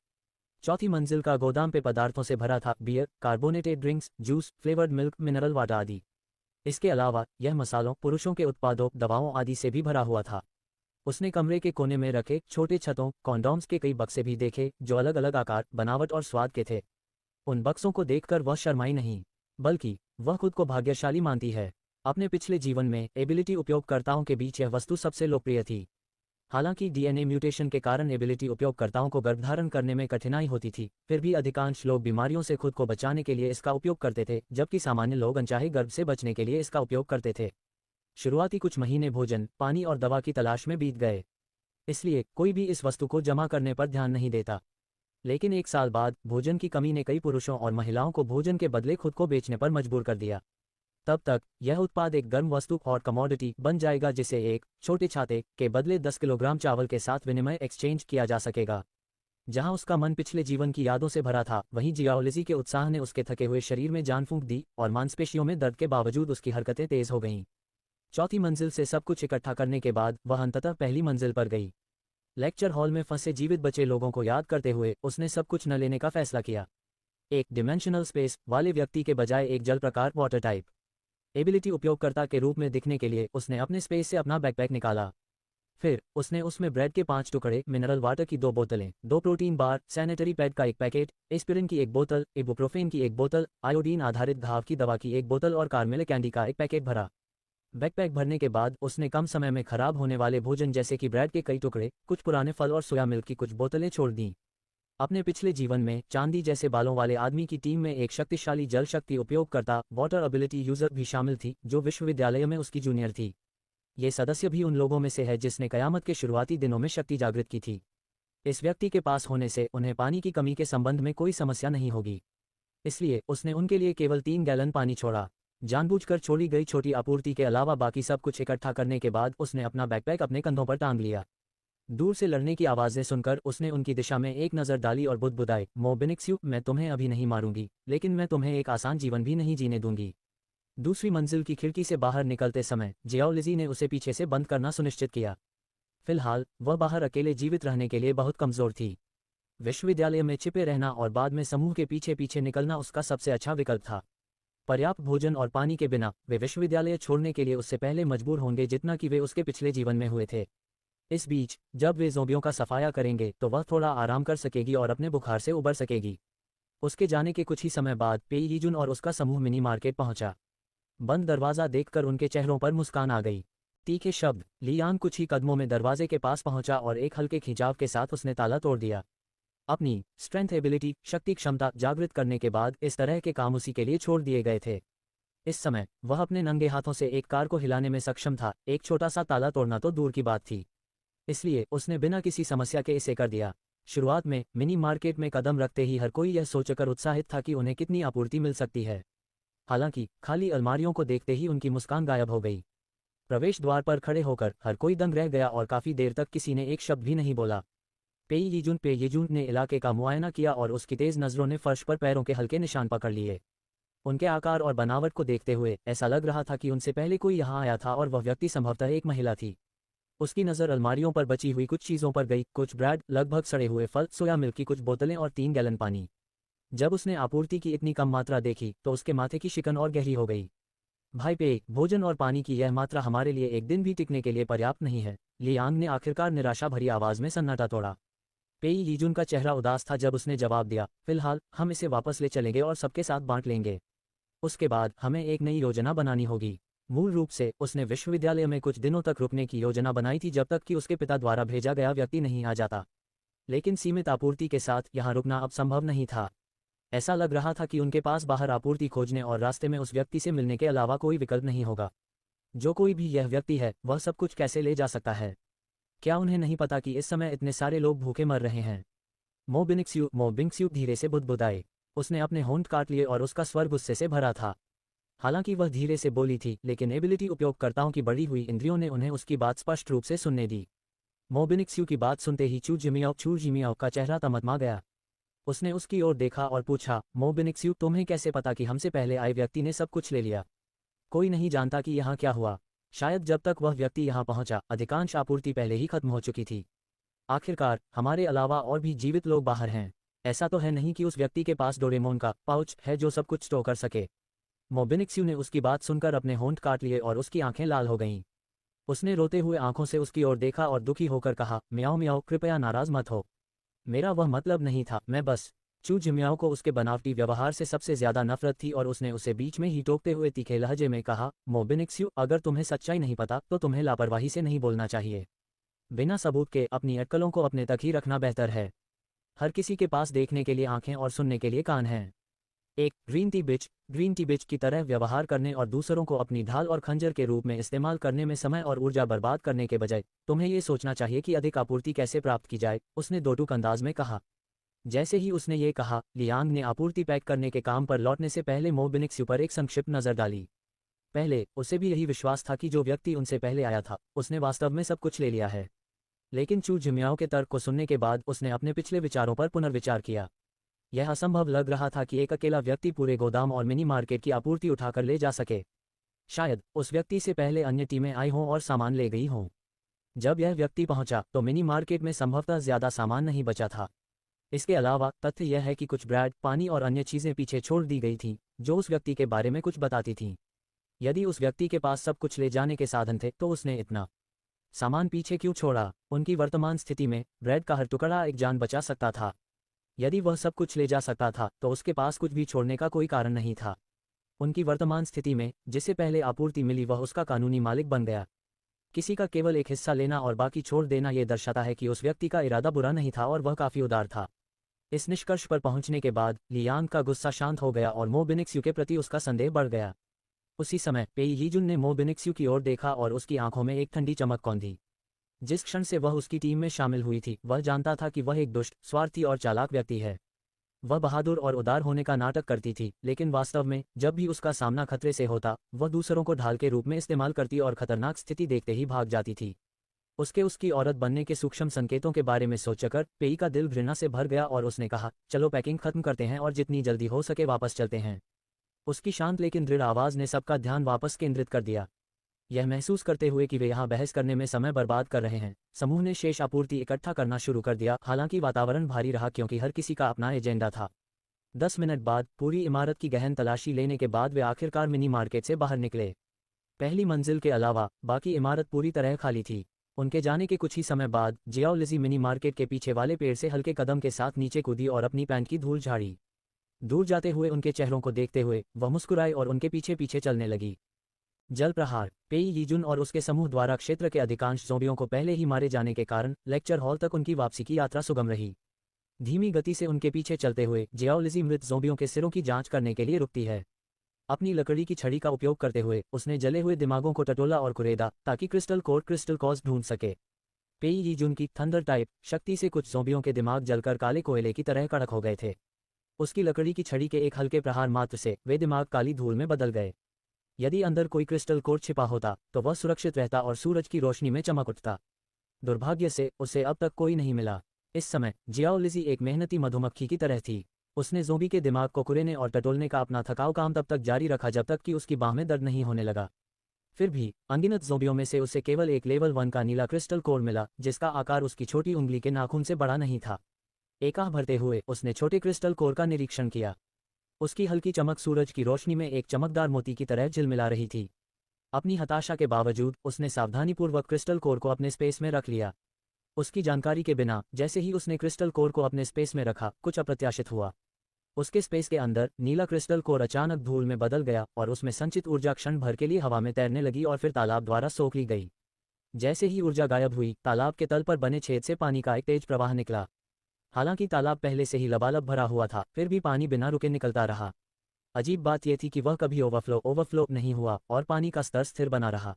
चौथी मंजिल का गोदाम पे पदार्थों से भरा था, beer, carbonated drinks, juice, flavoured milk, mineral water आदि। इसके अलावा यह मसालों, पुरुषों के उत्पादों, दवाओं आदि से भी भरा हुआ था। उसने कमरे के कोने में रखे छोटे छतों, कॉन्डोम्स के कई बक्से भी देखे, जो अलग अलग आकार, बनावट और स्वाद के थे। उन बक्सों को देखकर वह शर्माई नहीं, बल्कि वह खुद को भाग्यशाली मानती है। अपने पिछले जीवन में एबिलिटी उपयोगकर्ताओं के बीच यह वस्तु सबसे लोकप्रिय थी। हालांकि डीएनए म्यूटेशन के कारण एबिलिटी उपयोगकर्ताओं को गर्भधारण करने में कठिनाई होती थी, फिर भी अधिकांश लोग बीमारियों से खुद को बचाने के लिए इसका उपयोग करते थे, जबकि सामान्य लोग अनचाहे गर्भ से बचने के लिए इसका उपयोग करते थे। शुरुआती कुछ महीने भोजन, पानी और दवा की तलाश में बीत गए, इसलिए कोई भी इस वस्तु को जमा करने पर ध्यान नहीं देता। लेकिन 1 साल बाद भोजन की कमी ने कई पुरुषों और महिलाओं को भोजन के बदले खुद को बेचने पर मजबूर कर दिया। तब तक यह उत्पाद एक गर्म वस्तु और कमोडिटी बन जाएगा, जिसे एक छोटे छाते के बदले 10 किलोग्राम चावल के साथ विनिमय एक्सचेंज किया जा सकेगा। जहां उसका मन पिछले जीवन की यादों से भरा था, वहीं जियाओ लिजी के उत्साह ने उसके थके हुए शरीर में जान फूंक दी और मांसपेशियों में दर्द के बावजूद उसकी हरकतें तेज हो गईं। चौथी मंजिल से सब कुछ इकट्ठा करने के बाद वह अंततः पहली मंजिल पर गई। लेक्चर हॉल में फंसे जीवित बचे लोगों को याद करते हुए उसने सब कुछ न लेने का फैसला किया। एक डिमेंशनल स्पेस वाले व्यक्ति के बजाय एक जल प्रकार वाटर टाइप एबिलिटी उपयोगकर्ता के रूप में दिखने के लिए उसने अपने स्पेस से अपना बैकपैक निकाला। फिर उसने उसमें ब्रेड के 5 टुकड़े, मिनरल वाटर की 2 बोतलें, 2 प्रोटीन बार, सैनिटरी पैड का 1 पैकेट, एस्पिरिन की 1 बोतल, इबुप्रोफेन की 1 बोतल, आयोडीन आधारित घाव की दवा की 1 बोतल और कार्मेल कैंडी का 1 पैकेट भरा। बैकपैक भरने के बाद उसने कम समय में खराब होने वाले भोजन जैसे कि ब्रेड के कई टुकड़े, कुछ पुराने फल और सोया मिल्क की कुछ बोतलें छोड़ दीं। अपने पिछले जीवन में चांदी जैसे बालों वाले आदमी की टीम में एक शक्तिशाली जल शक्ति उपयोगकर्ता वाटर एबिलिटी यूजर भी शामिल थी, जो विश्वविद्यालय में उसकी जूनियर थी। ये सदस्य भी उन लोगों में से है जिसने कयामत के शुरुआती दिनों में शक्ति जागृत की थी। इस व्यक्ति के पास होने से उन्हें पानी की कमी के संबंध में कोई समस्या नहीं होगी, इसलिए उसने उनके लिए केवल 3 गैलन पानी छोड़ा। जानबूझकर छोड़ी गई छोटी आपूर्ति के अलावा बाकी सब कुछ इकट्ठा करने के बाद उसने अपना बैकपैक अपने कंधों पर टांग लिया। दूर से लड़ने की आवाज़ें सुनकर उसने उनकी दिशा में एक नज़र डाली और बुदबुदाए, मोबिनिक्स्यू, मैं तुम्हें अभी नहीं मारूंगी, लेकिन मैं तुम्हें एक आसान जीवन भी नहीं जीने दूंगी। दूसरी मंजिल की खिड़की से बाहर निकलते समय जियाओ लिजी ने उसे पीछे से बंद करना सुनिश्चित किया। फिलहाल वह बाहर अकेले जीवित रहने के लिए बहुत कमज़ोर थी। विश्वविद्यालय में छिपे रहना और बाद में समूह के पीछे पीछे निकलना उसका सबसे अच्छा विकल्प था। पर्याप्त भोजन और पानी के बिना वे विश्वविद्यालय छोड़ने के लिए उससे पहले मजबूर होंगे जितना कि वे उसके पिछले जीवन में हुए थे। इस बीच जब वे ज़ोंबियों का सफाया करेंगे तो वह थोड़ा आराम कर सकेगी और अपने बुखार से उबर सकेगी। उसके जाने के कुछ ही समय बाद पेई यीजुन और उसका समूह मिनी मार्केट पहुंचा। बंद दरवाज़ा देखकर उनके चेहरों पर मुस्कान आ गई। तीखे शब्द। लियांग कुछ ही कदमों में दरवाजे के पास पहुंचा और एक हल्के खिंचाव के साथ उसने ताला तोड़ दिया। अपनी स्ट्रेंथ एबिलिटी शक्ति क्षमता जागृत करने के बाद इस तरह के काम उसी के लिए छोड़ दिए गए थे। इस समय वह अपने नंगे हाथों से एक कार को हिलाने में सक्षम था, एक छोटा सा ताला तोड़ना तो दूर की बात थी। इसलिए उसने बिना किसी समस्या के इसे कर दिया। शुरुआत में मिनी मार्केट में कदम रखते ही हर कोई यह सोचकर उत्साहित था कि उन्हें कितनी आपूर्ति मिल सकती है। हालांकि खाली अलमारियों को देखते ही उनकी मुस्कान गायब हो गई। प्रवेश द्वार पर खड़े होकर हर कोई दंग रह गया और काफी देर तक किसी ने एक शब्द भी नहीं बोला। पे यीजुन ने इलाके का मुआयना किया और उसकी तेज नजरों ने फर्श पर पैरों के हल्के निशान पकड़ लिए। उनके आकार और बनावट को देखते हुए ऐसा लग रहा था कि उनसे पहले कोई यहाँ आया था और वह व्यक्ति संभवतः एक महिला थी। उसकी नज़र अलमारियों पर बची हुई कुछ चीज़ों पर गई, कुछ ब्रेड, लगभग सड़े हुए फल, सोया मिल्क की कुछ बोतलें और 3 गैलन पानी। जब उसने आपूर्ति की इतनी कम मात्रा देखी तो उसके माथे की शिकन और गहरी हो गई। भाई पे, भोजन और पानी की यह मात्रा हमारे लिए एक दिन भी टिकने के लिए पर्याप्त नहीं है। लियांग ने आखिरकार निराशा भरी आवाज में सन्नाटा तोड़ा। पेई यीजुन का चेहरा उदास था जब उसने जवाब दिया, फिलहाल हम इसे वापस ले चलेंगे और सबके साथ बांट लेंगे। उसके बाद हमें एक नई योजना बनानी होगी। मूल रूप से उसने विश्वविद्यालय में कुछ दिनों तक रुकने की योजना बनाई थी जब तक कि उसके पिता द्वारा भेजा गया व्यक्ति नहीं आ जाता। लेकिन सीमित आपूर्ति के साथ यहाँ रुकना अब संभव नहीं था। ऐसा लग रहा था कि उनके पास बाहर आपूर्ति खोजने और रास्ते में उस व्यक्ति से मिलने के अलावा कोई विकल्प नहीं होगा। जो कोई भी यह व्यक्ति है वह सब कुछ कैसे ले जा सकता है? क्या उन्हें नहीं पता कि इस समय इतने सारे लोग भूखे मर रहे हैं? मो बिंगस्यू धीरे से बुदबुदाए। उसने अपने होंठ काट लिए और उसका स्वर गुस्से से भरा था। हालांकि वह धीरे से बोली थी, लेकिन एबिलिटी उपयोगकर्ताओं की बढ़ी हुई इंद्रियों ने उन्हें उसकी बात स्पष्ट रूप से सुनने दी। मो बिंगस्यू की बात सुनते ही चू जिमियाओ का चेहरा तमतमा गया। उसने उसकी ओर देखा और पूछा, मो बिंगस्यू, तुम्हें कैसे पता कि हमसे पहले आए व्यक्ति ने सब कुछ ले लिया? कोई नहीं जानता कि यहाँ क्या हुआ। शायद जब तक वह व्यक्ति यहाँ पहुंचा अधिकांश आपूर्ति पहले ही खत्म हो चुकी थी। आखिरकार हमारे अलावा और भी जीवित लोग बाहर हैं। ऐसा तो है नहीं कि उस व्यक्ति के पास डोरेमोन का पाउच है जो सब कुछ स्टोर कर सके। मो बिंगस्यू ने उसकी बात सुनकर अपने होंठ काट लिए और उसकी आंखें लाल हो गईं। उसने रोते हुए आंखों से उसकी ओर देखा और दुखी होकर कहा, म्याओ म्याओ, कृपया नाराज मत हो। मेरा वह मतलब नहीं था, मैं बस। चू जिमियाओ को उसके बनावटी व्यवहार से सबसे ज्यादा नफरत थी और उसने उसे बीच में ही टोकते हुए तीखे लहजे में कहा, मो बिंगस्यू, अगर तुम्हें सच्चाई नहीं पता तो तुम्हें लापरवाही से नहीं बोलना चाहिए। बिना सबूत के अपनी अटकलों को अपने तक ही रखना बेहतर है। हर किसी के पास देखने के लिए आंखें और सुनने के लिए कान हैं। एक ग्रीन टी बिच की तरह व्यवहार करने और दूसरों को अपनी ढाल और खंजर के रूप में इस्तेमाल करने में समय और ऊर्जा बर्बाद करने के बजाय तुम्हें ये सोचना चाहिए कि अधिक आपूर्ति कैसे प्राप्त की जाए, उसने दोटुक अंदाज में कहा। जैसे ही उसने ये कहा, लियांग ने आपूर्ति पैक करने के काम पर लौटने से पहले मो बिंगस्यू पर एक संक्षिप्त नजर डाली। पहले उसे भी यही विश्वास था कि जो व्यक्ति उनसे पहले आया था उसने वास्तव में सब कुछ ले लिया है। लेकिन चू जिमियाओ के तर्क को सुनने के बाद उसने अपने पिछले विचारों पर पुनर्विचार किया। यह असंभव लग रहा था कि एक अकेला व्यक्ति पूरे गोदाम और मिनी मार्केट की आपूर्ति उठाकर ले जा सके। शायद उस व्यक्ति से पहले अन्य टीमें आई हों और सामान ले गई हों। जब यह व्यक्ति पहुंचा तो मिनी मार्केट में संभवतः ज्यादा सामान नहीं बचा था। इसके अलावा तथ्य यह है कि कुछ ब्रेड, पानी और अन्य चीजें पीछे छोड़ दी गई थीं, जो उस व्यक्ति के बारे में कुछ बताती थीं। यदि उस व्यक्ति के पास सब कुछ ले जाने के साधन थे तो उसने इतना सामान पीछे क्यों छोड़ा? उनकी वर्तमान स्थिति में ब्रेड का हर टुकड़ा एक जान बचा सकता था। यदि वह सब कुछ ले जा सकता था तो उसके पास कुछ भी छोड़ने का कोई कारण नहीं था। उनकी वर्तमान स्थिति में जिसे पहले आपूर्ति मिली वह उसका कानूनी मालिक बन गया। किसी का केवल एक हिस्सा लेना और बाकी छोड़ देना यह दर्शाता है कि उस व्यक्ति का इरादा बुरा नहीं था और वह काफी उदार था। इस निष्कर्ष पर पहुंचने के बाद लियांग का गुस्सा शांत हो गया और मो बिंगस्यू के प्रति उसका संदेह बढ़ गया। उसी समय पेई यीजुन ने मो बिंगस्यू की ओर देखा और उसकी आंखों में एक ठंडी चमक कौंधी। जिस क्षण से वह उसकी टीम में शामिल हुई थी वह जानता था कि वह एक दुष्ट, स्वार्थी और चालाक व्यक्ति है। वह बहादुर और उदार होने का नाटक करती थी, लेकिन वास्तव में जब भी उसका सामना खतरे से होता वह दूसरों को ढाल के रूप में इस्तेमाल करती और खतरनाक स्थिति देखते ही भाग जाती थी। उसकी औरत बनने के सूक्ष्म संकेतों के बारे में सोचकर पेई का दिल घृणा से भर गया और उसने कहा, चलो पैकिंग खत्म करते हैं और जितनी जल्दी हो सके वापस चलते हैं। उसकी शांत लेकिन दृढ़ आवाज ने सबका ध्यान वापस केंद्रित कर दिया। यह महसूस करते हुए कि वे यहाँ बहस करने में समय बर्बाद कर रहे हैं, समूह ने शेष आपूर्ति इकट्ठा करना शुरू कर दिया। हालांकि वातावरण भारी रहा क्योंकि हर किसी का अपना एजेंडा था। 10 मिनट बाद पूरी इमारत की गहन तलाशी लेने के बाद वे आखिरकार मिनी मार्केट से बाहर निकले। पहली मंजिल के अलावा बाकी इमारत पूरी तरह खाली थी। उनके जाने के कुछ ही समय बाद जियाओ लिजी मिनी मार्केट के पीछे वाले पेड़ से हल्के कदम के साथ नीचे कूदी और अपनी पैंट की धूल झाड़ी। दूर जाते हुए उनके चेहरों को देखते हुए वह मुस्कुराई और उनके पीछे पीछे चलने लगी। जल प्रहार। पेई यीजुन और उसके समूह द्वारा क्षेत्र के अधिकांश ज़ोंबियों को पहले ही मारे जाने के कारण लेक्चर हॉल तक उनकी वापसी की यात्रा सुगम रही। धीमी गति से उनके पीछे चलते हुए जियाओ लिजी मृत ज़ोंबियों के सिरों की जांच करने के लिए रुकती है। अपनी लकड़ी की छड़ी का उपयोग करते हुए उसने जले हुए दिमागों को टटोला और कुरेदा ताकि क्रिस्टल कोर क्रिस्टल कॉज ढूंढ सके। पेई यीजुन की थंडर टाइप शक्ति से कुछ ज़ोंबियों के दिमाग जलकर काले कोयले की तरह कड़क हो गए थे। उसकी लकड़ी की छड़ी के एक हल्के प्रहार मात्र से वे दिमाग काली धूल में बदल गए। यदि अंदर कोई क्रिस्टल कोर छिपा होता तो वह सुरक्षित रहता और सूरज की रोशनी में चमक उठता। दुर्भाग्य से उसे अब तक कोई नहीं मिला। इस समय जियाओ लिजी एक मेहनती मधुमक्खी की तरह थी। उसने ज़ोंबी के दिमाग को कुरेने और टटोलने का अपना थकाऊ काम तब तक जारी रखा जब तक कि उसकी बाह में दर्द नहीं होने लगा। फिर भी अनगिनत ज़ोंबियों में से उसे केवल एक लेवल 1 का नीला क्रिस्टल कोर मिला जिसका आकार उसकी छोटी उंगली के नाखून से बड़ा नहीं था। एक आह भरते हुए उसने छोटे क्रिस्टल कोर का निरीक्षण किया। उसकी हल्की चमक सूरज की रोशनी में एक चमकदार मोती की तरह झिलमिला रही थी। अपनी हताशा के बावजूद उसने सावधानीपूर्वक क्रिस्टल कोर को अपने स्पेस में रख लिया। उसकी जानकारी के बिना जैसे ही उसने क्रिस्टल कोर को अपने स्पेस में रखा कुछ अप्रत्याशित हुआ। उसके स्पेस के अंदर नीला क्रिस्टल कोर अचानक धूल में बदल गया और उसमें संचित ऊर्जा क्षण भर के लिए हवा में तैरने लगी और फिर तालाब द्वारा सोख ली गई। जैसे ही ऊर्जा गायब हुई तालाब के तल पर बने छेद से पानी का एक तेज प्रवाह निकला। हालांकि तालाब पहले से ही लबालब भरा हुआ था फिर भी पानी बिना रुके निकलता रहा। अजीब बात यह थी कि वह कभी ओवरफ्लो नहीं हुआ और पानी का स्तर स्थिर बना रहा।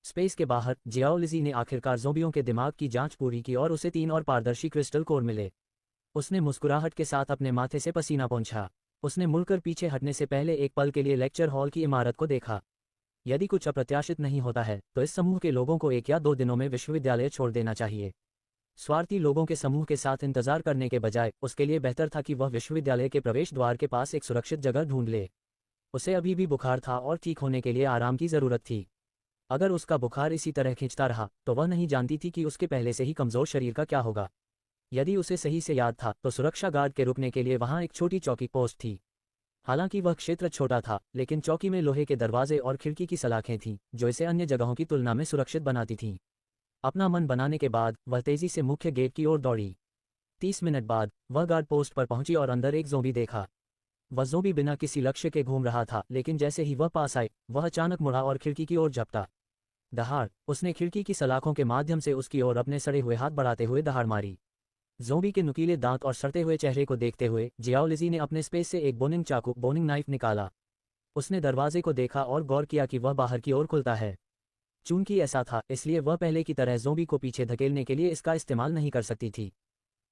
स्पेस के बाहर जियाओ लिजी ने आखिरकार ज़ोंबियों के दिमाग की जांच पूरी की और उसे 3 और पारदर्शी क्रिस्टल कोर मिले। उसने मुस्कुराहट के साथ अपने माथे से पसीना पोंछा। उसने मुड़कर पीछे हटने से पहले एक पल के लिए लेक्चर हॉल की इमारत को देखा। यदि कुछ अप्रत्याशित नहीं होता है तो इस समूह के लोगों को 1 या 2 दिनों में विश्वविद्यालय छोड़ देना चाहिए। स्वार्थी लोगों के समूह के साथ इंतजार करने के बजाय उसके लिए बेहतर था कि वह विश्वविद्यालय के प्रवेश द्वार के पास एक सुरक्षित जगह ढूंढ ले। उसे अभी भी बुखार था और ठीक होने के लिए आराम की जरूरत थी। अगर उसका बुखार इसी तरह खींचता रहा तो वह नहीं जानती थी कि उसके पहले से ही कमजोर शरीर का क्या होगा। यदि उसे सही से याद था तो सुरक्षा गार्ड के रुकने के लिए वहां एक छोटी चौकी पोस्ट थी। हालांकि वह क्षेत्र छोटा था लेकिन चौकी में लोहे के दरवाजे और खिड़की की सलाखें थीं जो इसे अन्य जगहों की तुलना में सुरक्षित बनाती थीं। अपना मन बनाने के बाद वह तेजी से मुख्य गेट की ओर दौड़ी। 30 मिनट बाद वह गार्ड पोस्ट पर पहुंची और अंदर एक ज़ोंबी देखा। वह ज़ोंबी बिना किसी लक्ष्य के घूम रहा था लेकिन जैसे ही वह पास आए वह अचानक मुड़ा और खिड़की की ओर झपटा। दहाड़। उसने खिड़की की सलाखों के माध्यम से उसकी ओर अपने सड़े हुए हाथ बढ़ाते हुए दहाड़ मारी। ज़ोंबी के नुकीले दांत और सड़ते हुए चेहरे को देखते हुए जियाओ लिजी ने अपने स्पेस से एक बोनिंग नाइफ निकाला। उसने दरवाजे को देखा और गौर किया कि वह बाहर की ओर खुलता है। चूंकि ऐसा था इसलिए वह पहले की तरह ज़ोंबी को पीछे धकेलने के लिए इसका इस्तेमाल नहीं कर सकती थी।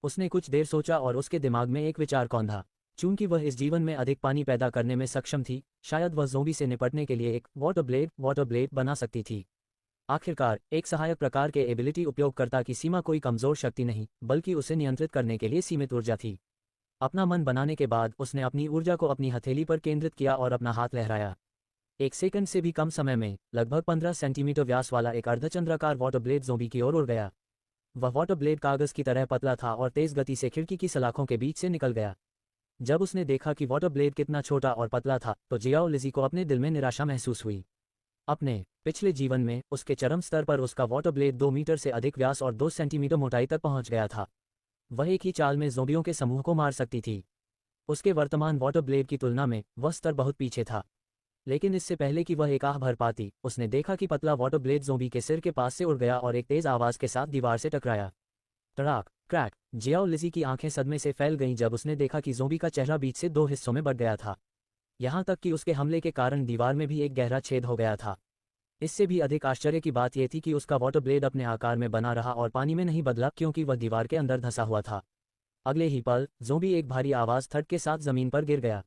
उसने कुछ देर सोचा और उसके दिमाग में एक विचार कौंधा। चूंकि वह इस जीवन में अधिक पानी पैदा करने में सक्षम थी शायद वह ज़ोंबी से निपटने के लिए एक वाटर ब्लेड बना सकती थी। आखिरकार एक सहायक प्रकार के एबिलिटी उपयोगकर्ता की सीमा कोई कमजोर शक्ति नहीं बल्कि उसे नियंत्रित करने के लिए सीमित ऊर्जा थी। अपना मन बनाने के बाद उसने अपनी ऊर्जा को अपनी हथेली पर केंद्रित किया और अपना हाथ लहराया। 1 सेकंड से भी कम समय में लगभग 15 सेंटीमीटर व्यास वाला एक अर्धचंद्राकार वाटर ब्लेड ज़ोंबी की ओर उड़ गया। वह वाटर ब्लेड कागज की तरह पतला था और तेज गति से खिड़की की सलाखों के बीच से निकल गया। जब उसने देखा कि वाटर ब्लेड कितना छोटा और पतला था तो जियाओ लिजी को अपने दिल में निराशा महसूस हुई। अपने पिछले जीवन में उसके चरम स्तर पर उसका वाटर ब्लेड 2 मीटर से अधिक व्यास और 2 सेंटीमीटर मोटाई तक पहुंच गया था। वह एक ही चाल में ज़ोंबियों के समूह को मार सकती थी। उसके वर्तमान वाटर ब्लेड की तुलना में वह स्तर बहुत पीछे था। लेकिन इससे पहले कि वह एक आह भर पाती उसने देखा कि पतला वाटर ब्लेड ज़ोंबी के सिर के पास से उड़ गया और एक तेज आवाज के साथ दीवार से टकराया। तड़ाक क्रैक। जियाओ लिजी की आंखें सदमे से फैल गईं जब उसने देखा कि ज़ोंबी का चेहरा बीच से 2 हिस्सों में बंट गया था। यहां तक कि उसके हमले के कारण दीवार में भी एक गहरा छेद हो गया था। इससे भी अधिक आश्चर्य की बात यह थी कि उसका वाटर ब्लेड अपने आकार में बना रहा और पानी में नहीं बदला क्योंकि वह दीवार के अंदर धंसा हुआ था। अगले ही पल ज़ोंबी एक भारी आवाज थट के साथ जमीन पर गिर गया।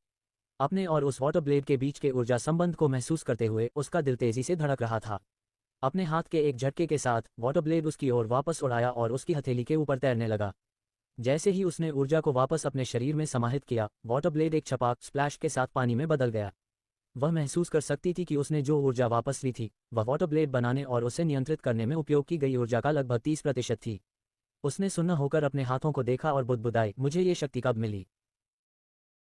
अपने और उस वाटर ब्लेड के बीच के ऊर्जा संबंध को महसूस करते हुए उसका दिल तेजी से धड़क रहा था। अपने हाथ के एक झटके के साथ वाटर ब्लेड उसकी ओर वापस उड़ाया और उसकी हथेली के ऊपर तैरने लगा। जैसे ही उसने ऊर्जा को वापस अपने शरीर में समाहित किया वाटर ब्लेड एक छपाक स्प्लैश के साथ पानी में बदल गया। वह महसूस कर सकती थी कि उसने जो ऊर्जा वापस ली थी वह वाटर ब्लेड बनाने और उसे नियंत्रित करने में उपयोग की गई ऊर्जा का लगभग 30% थी। उसने सुन्न होकर अपने हाथों को देखा और बुदबुदाई, मुझे ये शक्ति कब मिली।